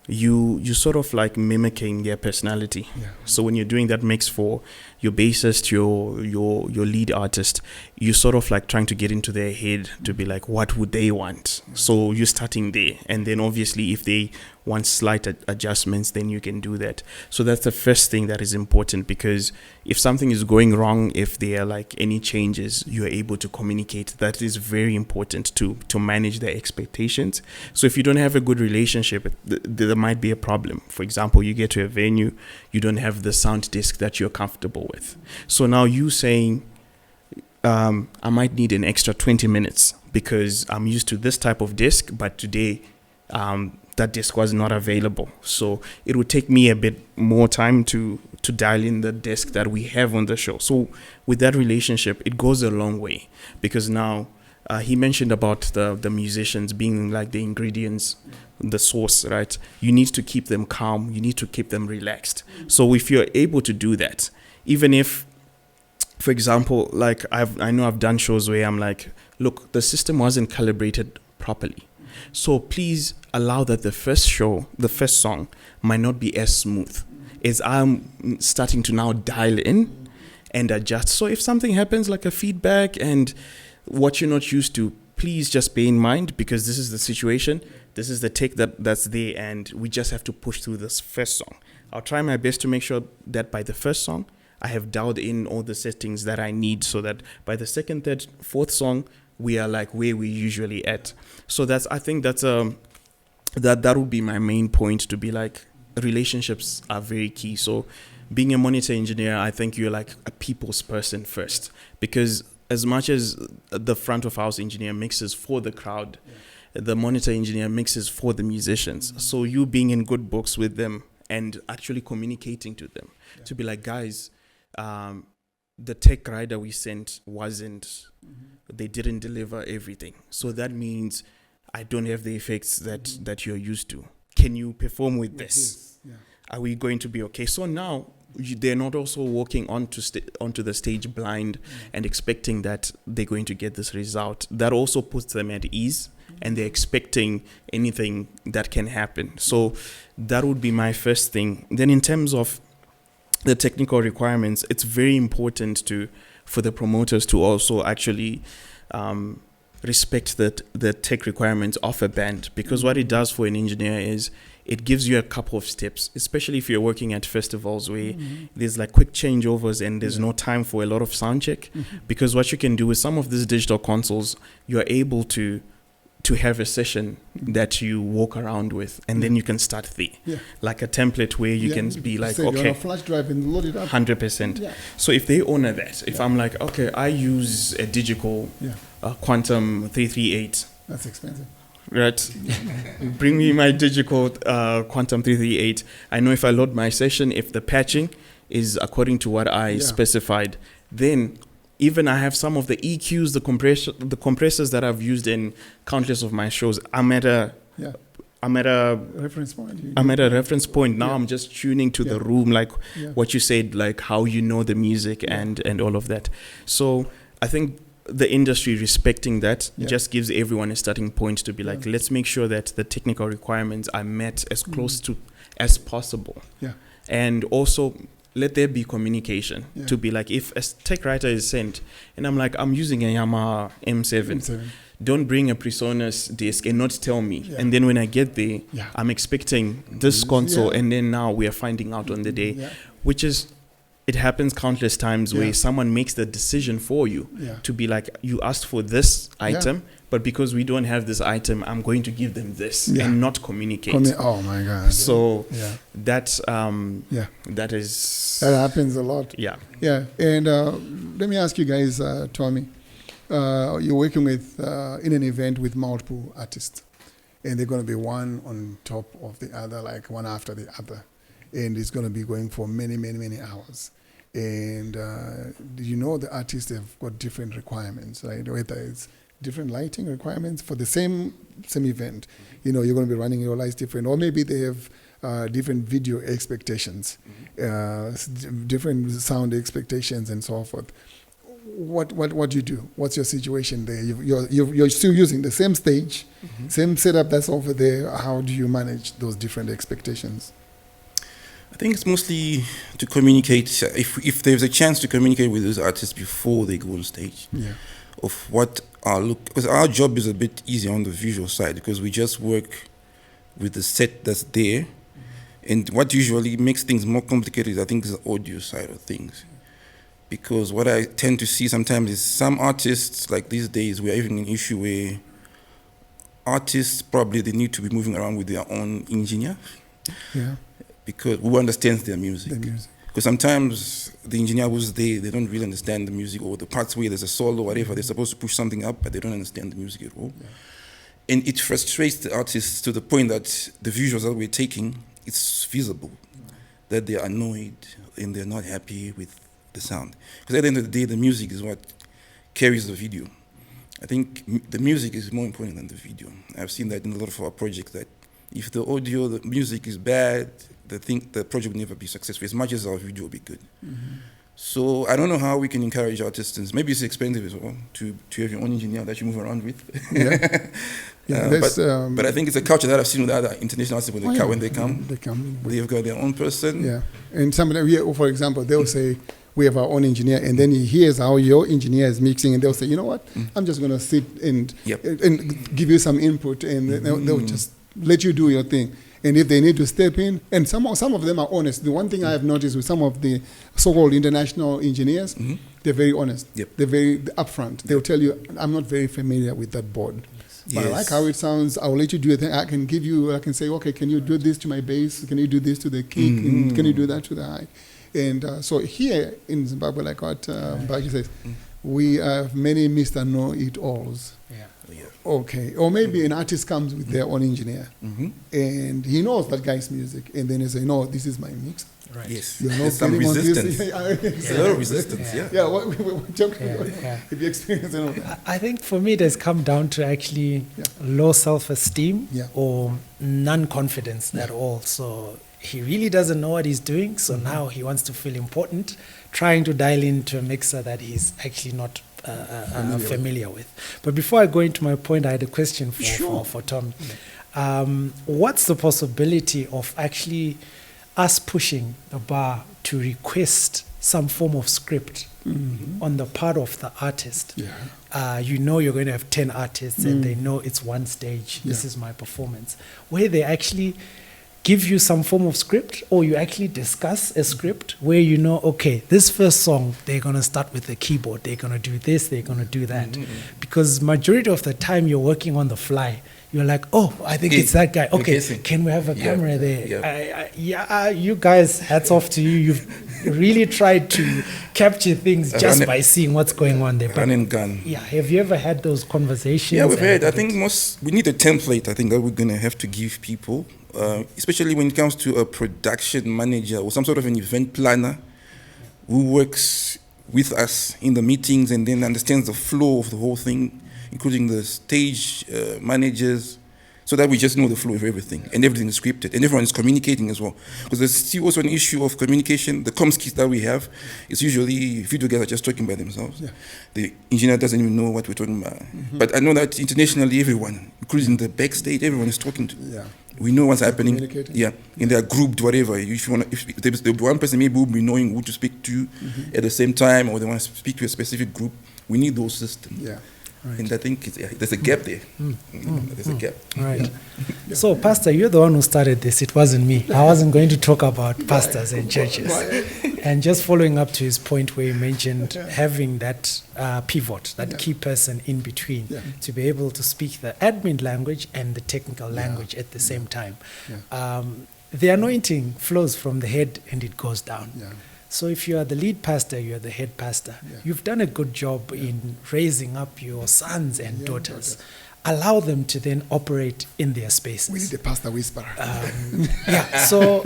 Speaker 2: you sort of like mimicking their personality.
Speaker 1: Yeah.
Speaker 2: So when you're doing that mix for your bassist, your lead artist, you're sort of like trying to get into their head to be like, what would they want? So you're starting there, and then obviously if they want slight adjustments, then you can do that. So that's the first thing that is important, because if something is going wrong, if there are like any changes, you're able to communicate. That is very important to manage their expectations. So if you don't have a good relationship, there might be a problem. For example, you get to a venue, you don't have the sound disc that you're comfortable with. So now you saying, I might need an extra 20 minutes because I'm used to this type of disc, but today that disc was not available. So it would take me a bit more time to dial in the disc that we have on the show. So with that relationship, it goes a long way, because now he mentioned about the musicians being like the ingredients, the sauce, right? You need to keep them calm. You need to keep them relaxed. So if you're able to do that, even if, for example, like I know I've done shows where I'm like, look, the system wasn't calibrated properly. So please allow that the first song might not be as smooth as I'm starting to now dial in. and adjust. So if something happens like a feedback and what you're not used to, please just bear in mind, because this is the situation, this is the tech that's there, and we just have to push through this first song. I'll try my best to make sure that by the first song, I have dialed in all the settings that I need, so that by the second, third, fourth song, we are like where we usually at. So I think that would be my main point, to be like, relationships are very key. So being a monitor engineer, I think you're like a people's person first, because as much as the front of house engineer mixes for the crowd, the monitor engineer mixes for the musicians. So you being in good books with them and actually communicating to them, to be like, guys, the tech rider we sent wasn't, they didn't deliver everything. So that means I don't have the effects that you're used to. Can you perform with this?
Speaker 1: Yeah.
Speaker 2: Are we going to be okay? So now they're not also walking onto the stage blind and expecting that they're going to get this result. That also puts them at ease, and they're expecting anything that can happen. So that would be my first thing. Then in terms of the technical requirements, it's very important for the promoters to also actually respect the tech requirements of a band, because what it does for an engineer is it gives you a couple of steps, especially if you're working at festivals where there's like quick changeovers and there's no time for a lot of sound check. Because what you can do with some of these digital consoles, you're able to have a session that you walk around with, and then you can start there, like a template where you can be like,
Speaker 1: Say you're on
Speaker 2: okay,
Speaker 1: a flash drive and load it up.
Speaker 2: 100%.
Speaker 1: Yeah.
Speaker 2: So if they honor that, if I'm like, okay, I use a Digital Quantum 338,
Speaker 1: That's expensive.
Speaker 2: right? Bring me my Digital Quantum 338. I know if I load my session, if the patching is according to what I specified, then even I have some of the EQs, the compressors that I've used in countless of my shows. I'm at a
Speaker 1: Reference point.
Speaker 2: I'm at a reference point now. I'm just tuning to the room, like what you said, like how you know the music and all of that. So I think the industry respecting that just gives everyone a starting point to be like, let's make sure that the technical requirements are met as close to as possible.
Speaker 1: Yeah.
Speaker 2: And also let there be communication to be like, if a tech writer is sent and I'm like, I'm using a Yamaha M7. Don't bring a PreSonus disc and not tell me.
Speaker 1: Yeah.
Speaker 2: And then when I get there, I'm expecting this console, and then now we are finding out on the day, which is, it happens countless times where someone makes the decision for you to be like, you asked for this item, but because we don't have this item, I'm going to give them this and not communicate.
Speaker 1: Oh my God.
Speaker 2: So that
Speaker 1: happens a lot.
Speaker 2: Yeah.
Speaker 1: Yeah. And let me ask you guys, Tommy, you're working with in an event with multiple artists, and they're going to be one on top of the other, like one after the other, and it's going to be going for many, many, many hours. And you know, the artists have got different requirements, right? Whether it's different lighting requirements for the same event, you know, you're going to be running your lights different, or maybe they have different video expectations, different sound expectations, and so forth. What do you do? What's your situation there? You're still using the same stage, same setup that's over there. How do you manage those different expectations?
Speaker 3: I think it's mostly to communicate. If there's a chance to communicate with those artists before they go on stage, of what our look, because our job is a bit easier on the visual side because we just work with the set that's there, and what usually makes things more complicated, I think, is the audio side of things. Because what I tend to see sometimes is some artists, like these days, we are having an issue where artists probably they need to be moving around with their own engineer.
Speaker 1: Yeah.
Speaker 3: Because who understands their music. Because sometimes the engineer who's there, they don't really understand the music, or the parts where there's a solo or whatever, they're supposed to push something up, but they don't understand the music at all. Yeah. And it frustrates the artists to the point that the visuals that we're taking, it's feasible, that they're annoyed and they're not happy with the sound. Because at the end of the day, the music is what carries the video. I think the music is more important than the video. I've seen that in a lot of our projects, that if the audio, the music is bad, the project will never be successful, as much as our video will be good. So I don't know how we can encourage artists, and maybe it's expensive as well to have your own engineer that you move around with. But I think it's a culture that I've seen with other international artists when they come, they've got their own person.
Speaker 1: Yeah, and somebody here, for example, they'll say, we have our own engineer, and then he hears how your engineer is mixing, and they'll say, you know what, I'm just going to sit and
Speaker 3: Yep.
Speaker 1: and give you some input, and they'll just let you do your thing. And if they need to step in, and some of them are honest. The one thing I have noticed with some of the so-called international engineers, they're very honest.
Speaker 3: Yep.
Speaker 1: They're very upfront. They'll tell you, I'm not very familiar with that board. But I like how it sounds. I'll let you do it. I can say, okay, can you do this to my bass? Can you do this to the kick? And can you do that to the high? And so here in Zimbabwe, like what Mbaki says, we have many Mr. Know-it-alls.
Speaker 4: Yeah.
Speaker 3: Yeah.
Speaker 1: Okay. Or maybe an artist comes with their own engineer, and he knows that guy's music, and then he say, no, this is my mix.
Speaker 4: Right.
Speaker 3: Yes.
Speaker 1: You're not
Speaker 3: There's some
Speaker 1: getting on this.
Speaker 3: resistance. There's a lot of resistance. Yeah.
Speaker 1: Yeah, what we're talking
Speaker 4: Yeah,
Speaker 1: about.
Speaker 4: yeah.
Speaker 1: If you experience any of that.
Speaker 4: I think for me, it has come down to actually low self-esteem
Speaker 1: Yeah.
Speaker 4: or non-confidence at all. So he really doesn't know what he's doing. So now he wants to feel important, trying to dial into a mixer that he's actually not familiar with. But before I go into my point, I had a question for Tom. What's the possibility of actually us pushing the bar to request some form of script on the part of the artist? You know you're going to have 10 artists and they know it's one stage, this is my performance, where they actually give you some form of script, or you actually discuss a script where you know, okay, this first song, they're going to start with the keyboard, they're going to do this, they're going to do that. Because majority of the time you're working on the fly. You're like, oh, I think it's that guy. Okay, can we have a camera there? You guys, hats off to you. You've really tried to capture things just by seeing what's going on there. But
Speaker 3: Run and gun.
Speaker 4: yeah, have you ever had those conversations?
Speaker 3: Yeah, we've had. I think we need a template. I think that we're gonna have to give people, especially when it comes to a production manager or some sort of an event planner who works with us in the meetings and then understands the flow of the whole thing, including the stage managers, so that we just know the flow of everything and everything is scripted and everyone is communicating as well. Because there's still also an issue of communication. The comms kits that we have is usually video guys are just talking by themselves. Yeah. The engineer doesn't even know what we're talking about. But I know that internationally everyone, including the backstage, everyone is talking to.
Speaker 1: Yeah.
Speaker 3: We know what's happening.
Speaker 1: Yeah.
Speaker 3: And they're grouped, whatever. If there's one person maybe will be knowing who to speak to at the same time, or they want to speak to a specific group, we need those systems.
Speaker 1: Yeah.
Speaker 4: Right.
Speaker 3: And I think there's a gap there. There's a gap.
Speaker 4: Right. So, Pastor, you're the one who started this. It wasn't me. I wasn't going to talk about pastors and churches. And just following up to his point where he mentioned having that pivot, that key person in between, to be able to speak the admin language and the technical language at the same time. The anointing flows from the head and it goes down. So if you are the lead pastor, you are the head pastor. You've done a good job in raising up your sons and daughters. Allow them to then operate in their spaces.
Speaker 1: We need a pastor whisperer.
Speaker 4: So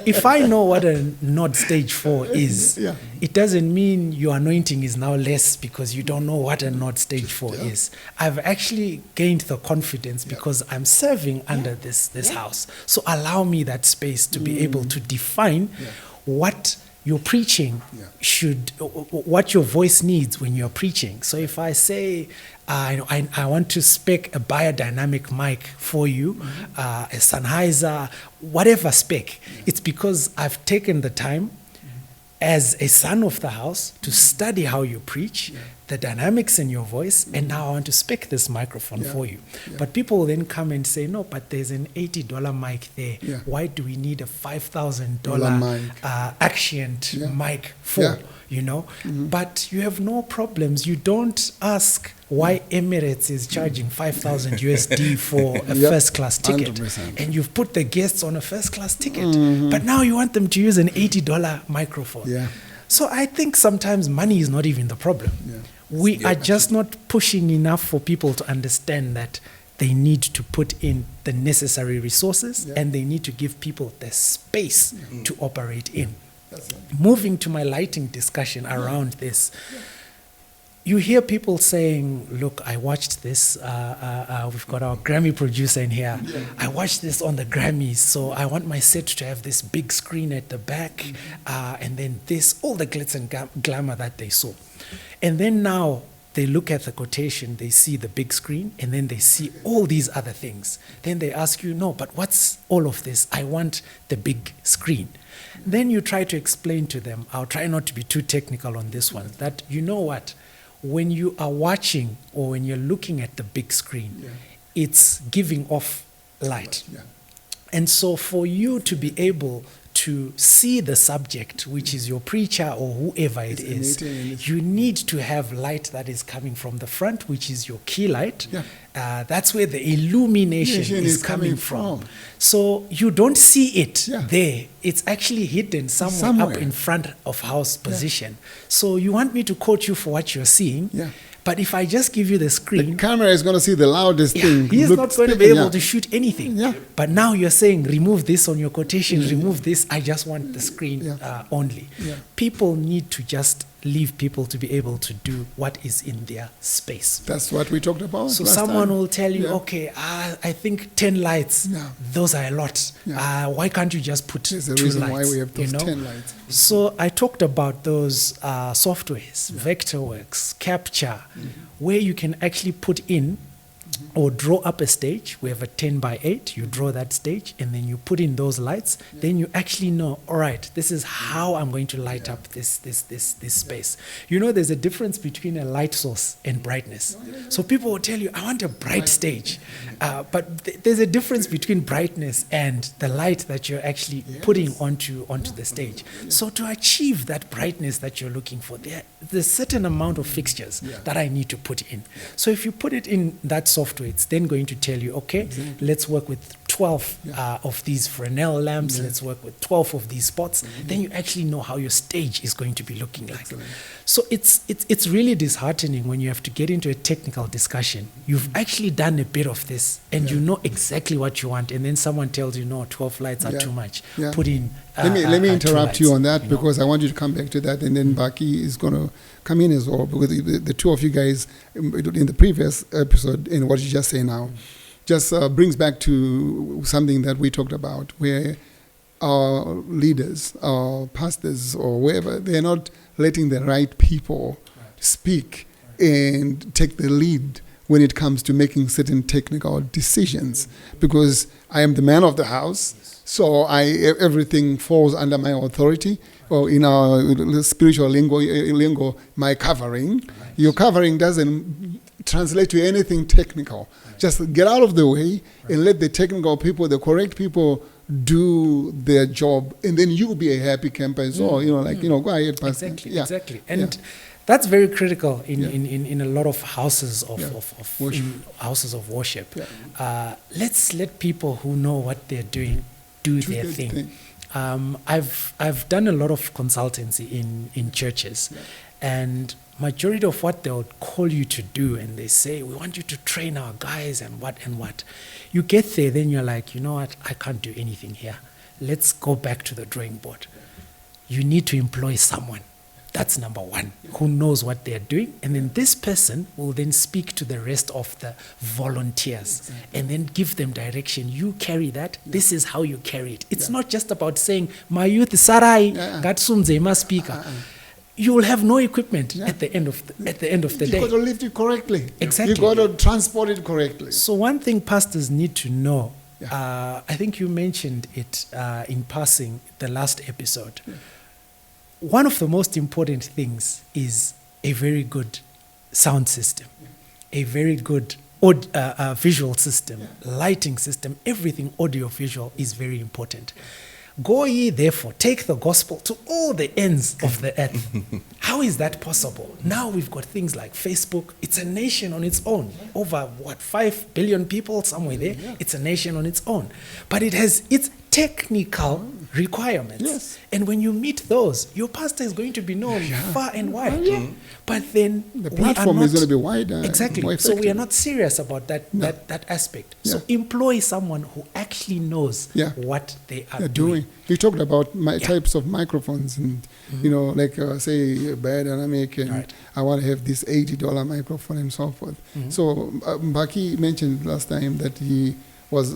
Speaker 4: if I know what a nod stage 4 is, it doesn't mean your anointing is now less because you don't know what a nod stage 4 is. I've actually gained the confidence because I'm serving under this house. So allow me that space to be able to define what your preaching what your voice needs when you're preaching. So if I say, I want to spec a biodynamic mic for you, a Sennheiser, whatever spec, it's because I've taken the time as a son of the house to study how you preach, the dynamics in your voice, and now I want to spec this microphone for you. But people will then come and say, no, but there's an $80 mic there. Why do we need a $5,000 Accient mic for? You know, but you have no problems. You don't ask why Emirates is charging 5,000 USD for a first class ticket,
Speaker 1: 100%.
Speaker 4: and you've put the guests on a first class ticket, but now you want them to use an $80 microphone. So I think sometimes money is not even the problem. We are just not pushing enough for people to understand that they need to put in the necessary resources and they need to give people the space to operate in. Moving to my lighting discussion around this, you hear people saying, look, I watched this, we've got our Grammy producer in here, I watched this on the Grammys, so I want my set to have this big screen at the back, and then this, all the glitz and glamour that they saw. And then now, they look at the quotation, they see the big screen, and then they see all these other things. Then they ask you, no, but what's all of this? I want the big screen. Then you try to explain to them, I'll try not to be too technical on this one, that you know what? When you are watching or when you're looking at the big screen, it's giving off light.
Speaker 1: Yeah.
Speaker 4: And so for you to be able to see the subject, which is your preacher or whoever it is, you need to have light that is coming from the front, which is your key light.
Speaker 1: Yeah.
Speaker 4: That's where the illumination is coming from. So you don't see it there. It's actually hidden somewhere up in front of house position. So you want me to quote you for what you're seeing.
Speaker 1: Yeah.
Speaker 4: But if I just give you the screen,
Speaker 1: the camera is going to see the loudest thing.
Speaker 4: He's not going to be able to shoot anything.
Speaker 1: Yeah.
Speaker 4: But now you're saying, remove this on your quotation, remove this. I just want the screen only.
Speaker 1: Yeah.
Speaker 4: People need to just leave people to be able to do what is in their space.
Speaker 1: That's what we talked about.
Speaker 4: So
Speaker 1: last
Speaker 4: someone
Speaker 1: time.
Speaker 4: will tell you, okay, I think 10 lights, those are a lot. Why can't you just put
Speaker 1: There's
Speaker 4: 2
Speaker 1: a reason
Speaker 4: lights?
Speaker 1: why we have those 10 lights.
Speaker 4: So I talked about those softwares, Vectorworks, Capture, where you can actually put in or draw up a stage. We have a 10 by 8. You draw that stage, and then you put in those lights. Then you actually know, all right, this is how I'm going to light up this space. You know, there's a difference between a light source and brightness. So people will tell you, I want a bright stage. But there's a difference between brightness and the light that you're actually putting onto the stage. So to achieve that brightness that you're looking for, there's a certain amount of fixtures that I need to put in. So if you put it in that software, it's then going to tell you, okay, let's work with 12 of these Fresnel lamps, let's work with 12 of these spots. Then you actually know how your stage is going to be looking like. So it's really disheartening when you have to get into a technical discussion. You've actually done a bit of this, and you know exactly what you want, and then someone tells you, no, 12 lights are too much. Put in
Speaker 1: let me interrupt you on that,
Speaker 4: because
Speaker 1: I want you to come back to that, and then Baki is going to come in as well, because the two of you guys in the previous episode and what you just say now just brings back to something that we talked about, where our leaders, our pastors or wherever, they're not letting the right people speak and take the lead when it comes to making certain technical decisions, because I am the man of the house, so everything falls under my authority, or in our spiritual lingo, my covering. Your covering doesn't translate to anything technical. Just get out of the way and let the technical people, the correct people, do their job, and then you'll be a happy camper as well. Go ahead, Pastor.
Speaker 4: Exactly. And that's very critical in a lot of houses of houses of worship. Let's let people who know what they're doing do their thing. I've done a lot of consultancy in churches, and majority of what they'll call you to do, and they say, we want you to train our guys and what. You get there, then you're like, you know what, I can't do anything here. Let's go back to the drawing board. You need to employ someone. That's number one, who knows what they're doing. And then this person will then speak to the rest of the volunteers and then give them direction. You carry that. This is how you carry it. It's not just about saying, my youth, Sarai, Gatsumze, speaker. You will have no equipment at the end of the day.
Speaker 1: You got to lift it correctly.
Speaker 4: Exactly.
Speaker 1: You got to transport it correctly.
Speaker 4: So one thing pastors need to know, I think you mentioned it in passing the last episode. One of the most important things is a very good sound system, a very good visual system, lighting system. Everything audio-visual is very important. Go ye therefore, take the gospel to all the ends of the earth. How is that possible? Now we've got things like Facebook. It's a nation on its own. Over 5 billion people, somewhere there. It's a nation on its own. But it has its technical requirements.
Speaker 1: Yes.
Speaker 4: And when you meet those, your pastor is going to be known far and wide. But then
Speaker 1: the platform is going to be wider.
Speaker 4: Exactly.
Speaker 1: More
Speaker 4: So we are not serious about that aspect. So employ someone who actually knows what they are doing.
Speaker 1: We talked about types of microphones, and like say Biodynamic, and I want to have this $80 microphone and so forth. So Mbaki mentioned last time that he was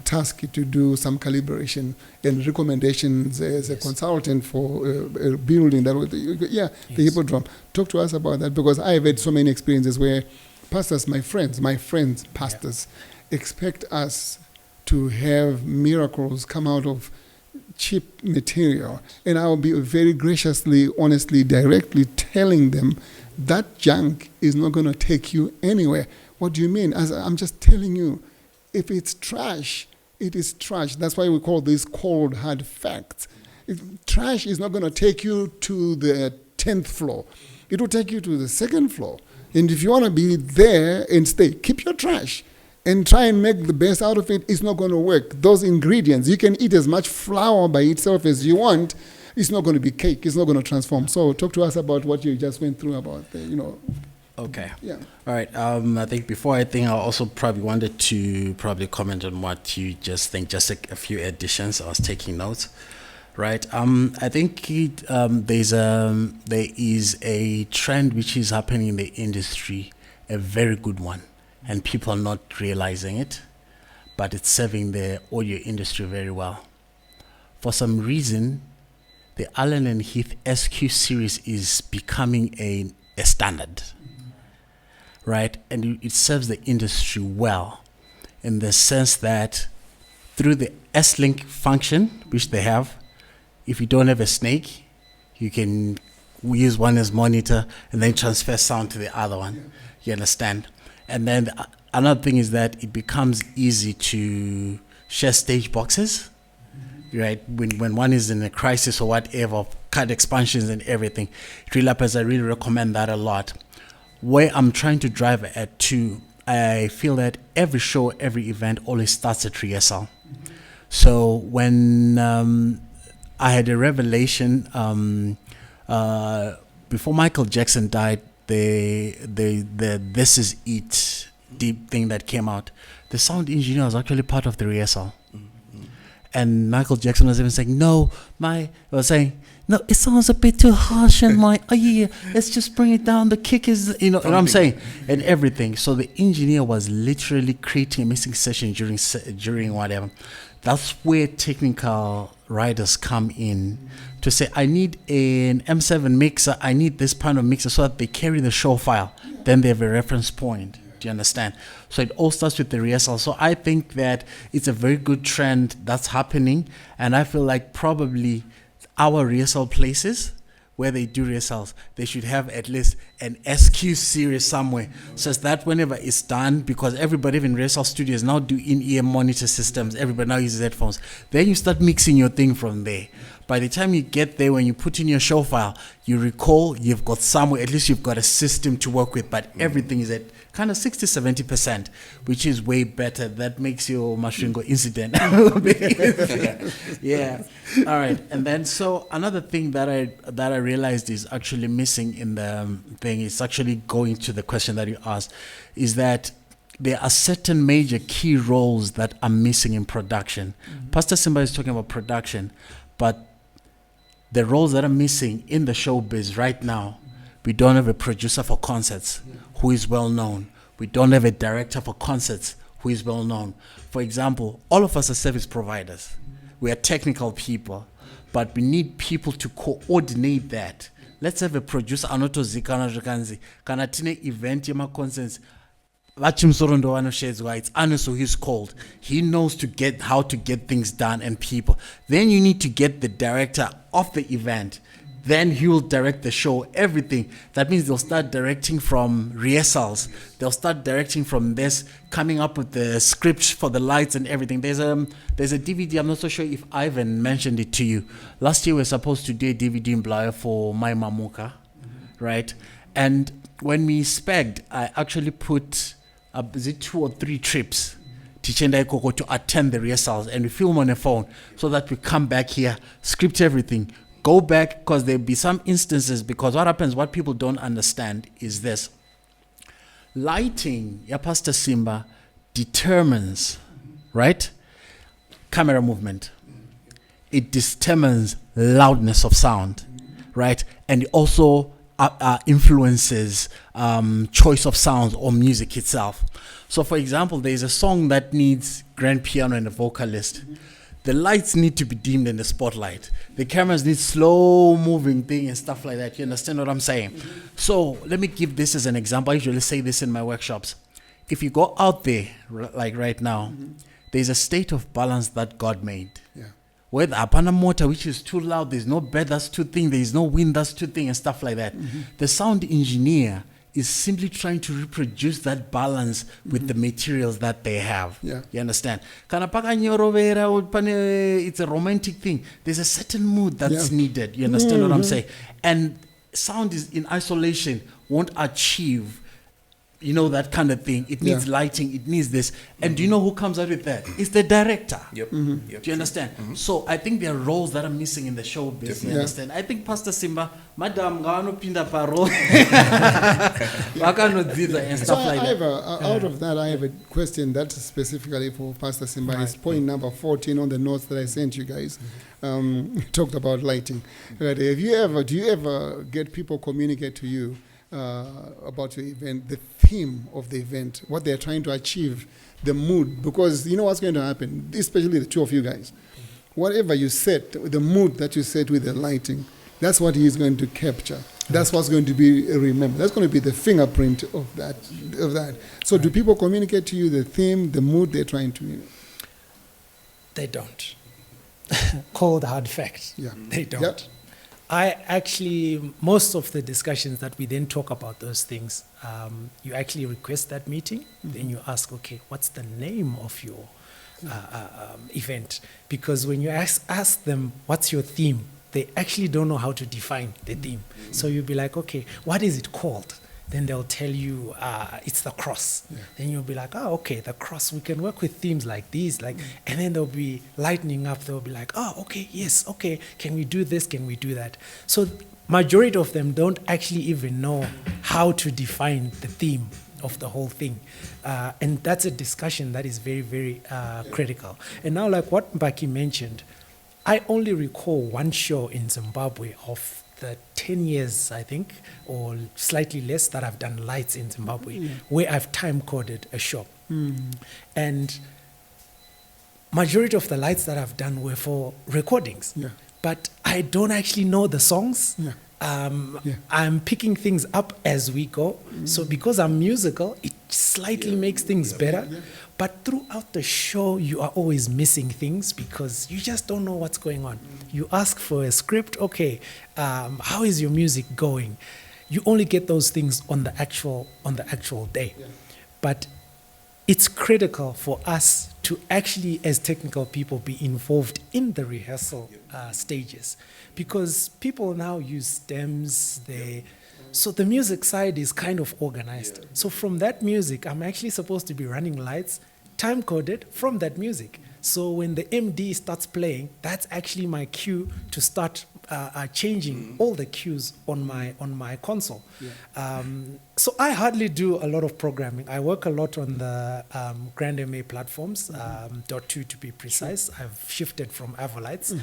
Speaker 1: tasked to do some calibration and recommendations as a consultant for a building that was, the Hippodrome. Talk to us about that, because I've had so many experiences where pastors, my friends, pastors, expect us to have miracles come out of cheap material, and I'll be very graciously, honestly, directly telling them that junk is not going to take you anywhere. What do you mean? As I'm just telling you, if it's trash, it is trash. That's why we call this cold, hard facts. Trash is not going to take you to the 10th floor. It will take you to the 2nd floor. And if you want to be there and stay, keep your trash and try and make the best out of it. It's not going to work. Those ingredients, you can eat as much flour by itself as you want. It's not going to be cake. It's not going to transform. So talk to us about what you just went through about,
Speaker 5: Okay.
Speaker 1: Yeah.
Speaker 5: All right. I think I also probably wanted to comment on what you just think, just a few additions. I was taking notes. Right. I think there is a trend which is happening in the industry, a very good one, and people are not realizing it, but it's serving the audio industry very well. For some reason, the Allen and Heath SQ series is becoming a standard, right? And it serves the industry well, in the sense that through the S-Link function, which they have, if you don't have a snake, you can use one as monitor and then transfer sound to the other one. You understand? And then another thing is that it becomes easy to share stage boxes, right? When one is in a crisis or whatever, cut expansions and everything. It really happens. I really recommend that a lot. Where I'm trying to drive at too, I feel that every show, every event always starts at rehearsal. So when I had a revelation before Michael Jackson died, the This Is It deep thing that came out, the sound engineer was actually part of the rehearsal. And Michael Jackson was even saying, no, it sounds a bit too harsh, and let's just bring it down. The kick is, you know what I'm saying, and everything. So the engineer was literally creating a mixing session during whatever. That's where technical writers come in to say, I need an M7 mixer, I need this kind of mixer, so that they carry the show file. Then they have a reference point. Do you understand? So it all starts with the rehearsal. So I think that it's a very good trend that's happening, and I feel like probably our rehearsal places where they do rehearsals, they should have at least an SQ series somewhere, so that whenever it's done, because everybody in rehearsal studios now do in-ear monitor systems, everybody now uses headphones, then you start mixing your thing from there. By the time you get there, when you put in your show file, you recall you've got somewhere, at least you've got a system to work with, but everything is at kind of 60-70%, which is way better. That makes your Masvingo incident a little bit easier. Yeah. All right. And then, so another thing that I realized is actually missing in the thing, is actually going to the question that you asked, is that there are certain major key roles that are missing in production. Mm-hmm. Pastor Simba is talking about production, but the roles that are missing in the showbiz right now, we don't have a producer for concerts who is well known. We don't have a director for concerts who is well known. For example, all of us are service providers. We are technical people, but we need people to coordinate that. Let's have a producer, Anotozikana Kanatine event yema concerts. It's Anu, so he's called. He knows how to get things done and people. Then you need to get the director of the event. Then he will direct the show, everything. That means they'll start directing from rehearsals. They'll start directing from this, coming up with the scripts for the lights and everything. There's a DVD, I'm not so sure if Ivan mentioned it to you. Last year we were supposed to do a DVD in Blair for My Mamuka, right? And when we spegged, I actually put 2 or 3 trips to Chendai Koko to attend the rehearsals, and we film on a phone so that we come back here, script everything, go back, because there'll be some instances, because what people don't understand is this. Lighting, ya Pastor Simba, determines, right, camera movement. It determines loudness of sound, right? And also influences choice of sounds or music itself. So, for example, there's a song that needs grand piano and a vocalist. The lights need to be dimmed in the spotlight. The cameras need slow moving thing and stuff like that. You understand what I'm saying? So let me give this as an example. I usually say this in my workshops. If you go out there, like right now, there's a state of balance that God made.
Speaker 1: Yeah.
Speaker 5: Where the apana motor, which is too loud, there's no bed that's too thin, there's no wind that's too thin and stuff like that. The sound engineer is simply trying to reproduce that balance with the materials that they have.
Speaker 1: Yeah.
Speaker 5: You understand? Kana paka nyorovera or pane, it's a romantic thing. There's a certain mood that's needed. You understand what I'm saying? And sound is in isolation won't achieve, you know, that kind of thing. It needs lighting, it needs this. And do you know who comes out with that? It's the director.
Speaker 3: Yep.
Speaker 5: Do you understand? So I think there are roles that are missing in the show business. You understand? I think Pastor Simba, Madam Gano Pinda Paro, and
Speaker 1: So
Speaker 5: stuff
Speaker 1: I
Speaker 5: like
Speaker 1: have
Speaker 5: that.
Speaker 1: out of that, I have a question that's specifically for Pastor Simba. It's point number 14 on the notes that I sent you guys. Talked about lighting. Right. Do you ever get people communicate to you about your event, the theme of the event, what they're trying to achieve, the mood? Because you know what's going to happen, especially the two of you guys. Whatever you set, the mood that you set with the lighting, that's what he's going to capture. That's what's going to be remembered. That's going to be the fingerprint of that. So do people communicate to you the theme, the mood they're trying to?
Speaker 4: They don't. Cold hard fact.
Speaker 1: Yeah.
Speaker 4: They don't.
Speaker 1: Yep.
Speaker 4: I actually, most of the discussions that we then talk about those things, you actually request that meeting, then you ask, okay, what's the name of your event? Because when you ask them, what's your theme? They actually don't know how to define the theme. So you'll be like, okay, what is it called? Then they'll tell you it's the cross. Then you'll be like, oh, okay, the cross. We can work with themes like these, and then they'll be lightening up. They'll be like, oh, okay, yes, okay. Can we do this? Can we do that? So majority of them don't actually even know how to define the theme of the whole thing, and that's a discussion that is very, very critical. And now, like what Mbaki mentioned, I only recall one show in Zimbabwe of the 10 years, I think, or slightly less, that I've done lights in Zimbabwe, where I've time-coded a show. And majority of the lights that I've done were for recordings. But I don't actually know the songs. I'm picking things up as we go. So because I'm musical, it slightly makes things better. But throughout the show, you are always missing things because you just don't know what's going on. You ask for a script, okay, how is your music going? You only get those things on the actual day. But it's critical for us to actually, as technical people, be involved in the rehearsal stages, because people now use stems. So the music side is kind of organized. So from that music, I'm actually supposed to be running lights, time-coded from that music. So when the MD starts playing, that's actually my cue to start changing all the cues on my console. So I hardly do a lot of programming. I work a lot on the Grand MA platforms, .2 to be precise. I've shifted from Avolites.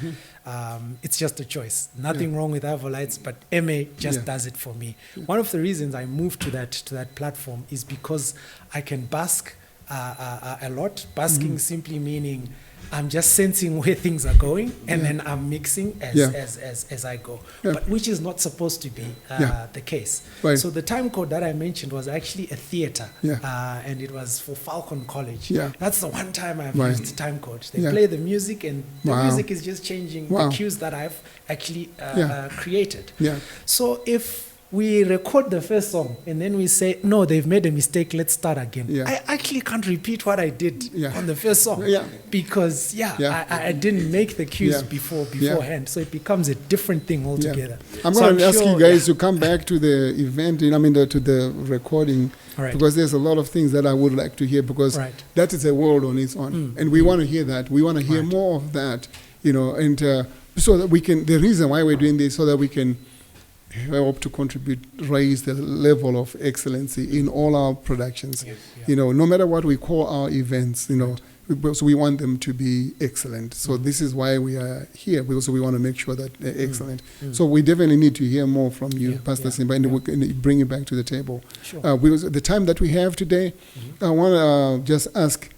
Speaker 4: It's just a choice. Nothing wrong with Avolites, but MA just does it for me. One of the reasons I moved to that platform is because I can bask a lot. Basking simply meaning I'm just sensing where things are going, and then I'm mixing as I go, but which is not supposed to be the case.
Speaker 1: Right.
Speaker 4: So the time code that I mentioned was actually a theater, and it was for Falcon College. That's the one time I've used time code. They play the music, and the music is just changing the cues that I've actually created. So if we record the first song and then we say, no, they've made a mistake, let's start again. I actually can't repeat what I did on the first song because I didn't make the cues beforehand. So it becomes a different thing altogether.
Speaker 1: I'm going to ask you guys to come back to the event, to the recording, because there's a lot of things that I would like to hear, because that is a world on its own. And we want to hear that. We want to hear more of that, and so that we can, the reason why we're doing this, so that we can help to contribute, raise the level of excellency in all our productions. No matter what we call our events, because we want them to be excellent. So this is why we are here, because we want to make sure that they're excellent. So we definitely need to hear more from you, Pastor Simba, and we can bring it back to the table.
Speaker 4: Sure.
Speaker 1: Because the time that we have today, I want to just ask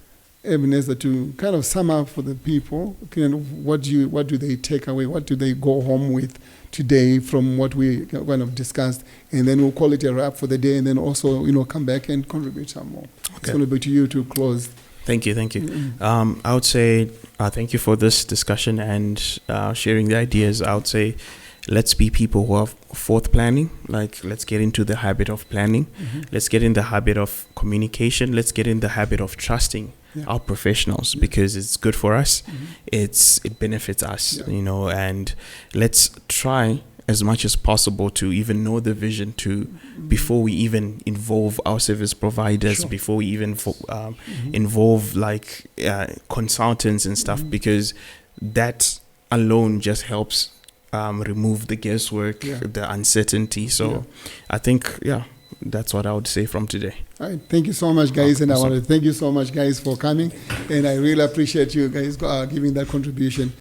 Speaker 1: Ebenezer to kind of sum up for the people. What do they take away? What do they go home with today from what we kind of discussed? And then we'll call it a wrap for the day, and then also come back and contribute some more. Okay. It's going to be to you to close.
Speaker 2: Thank you. I would say thank you for this discussion and sharing the ideas. I would say let's be people who are forth planning. Like, let's get into the habit of planning. Let's get in the habit of communication. Let's get in the habit of trusting our professionals, because it's good for us. It benefits us, and let's try as much as possible to even know the vision before we even involve our service providers, before we even involve consultants and stuff, because that alone just helps remove the guesswork, the uncertainty. So I think, that's what I would say from today.
Speaker 1: All right. Thank you so much, guys. And I want to thank you so much, guys, for coming. And I really appreciate you guys giving that contribution.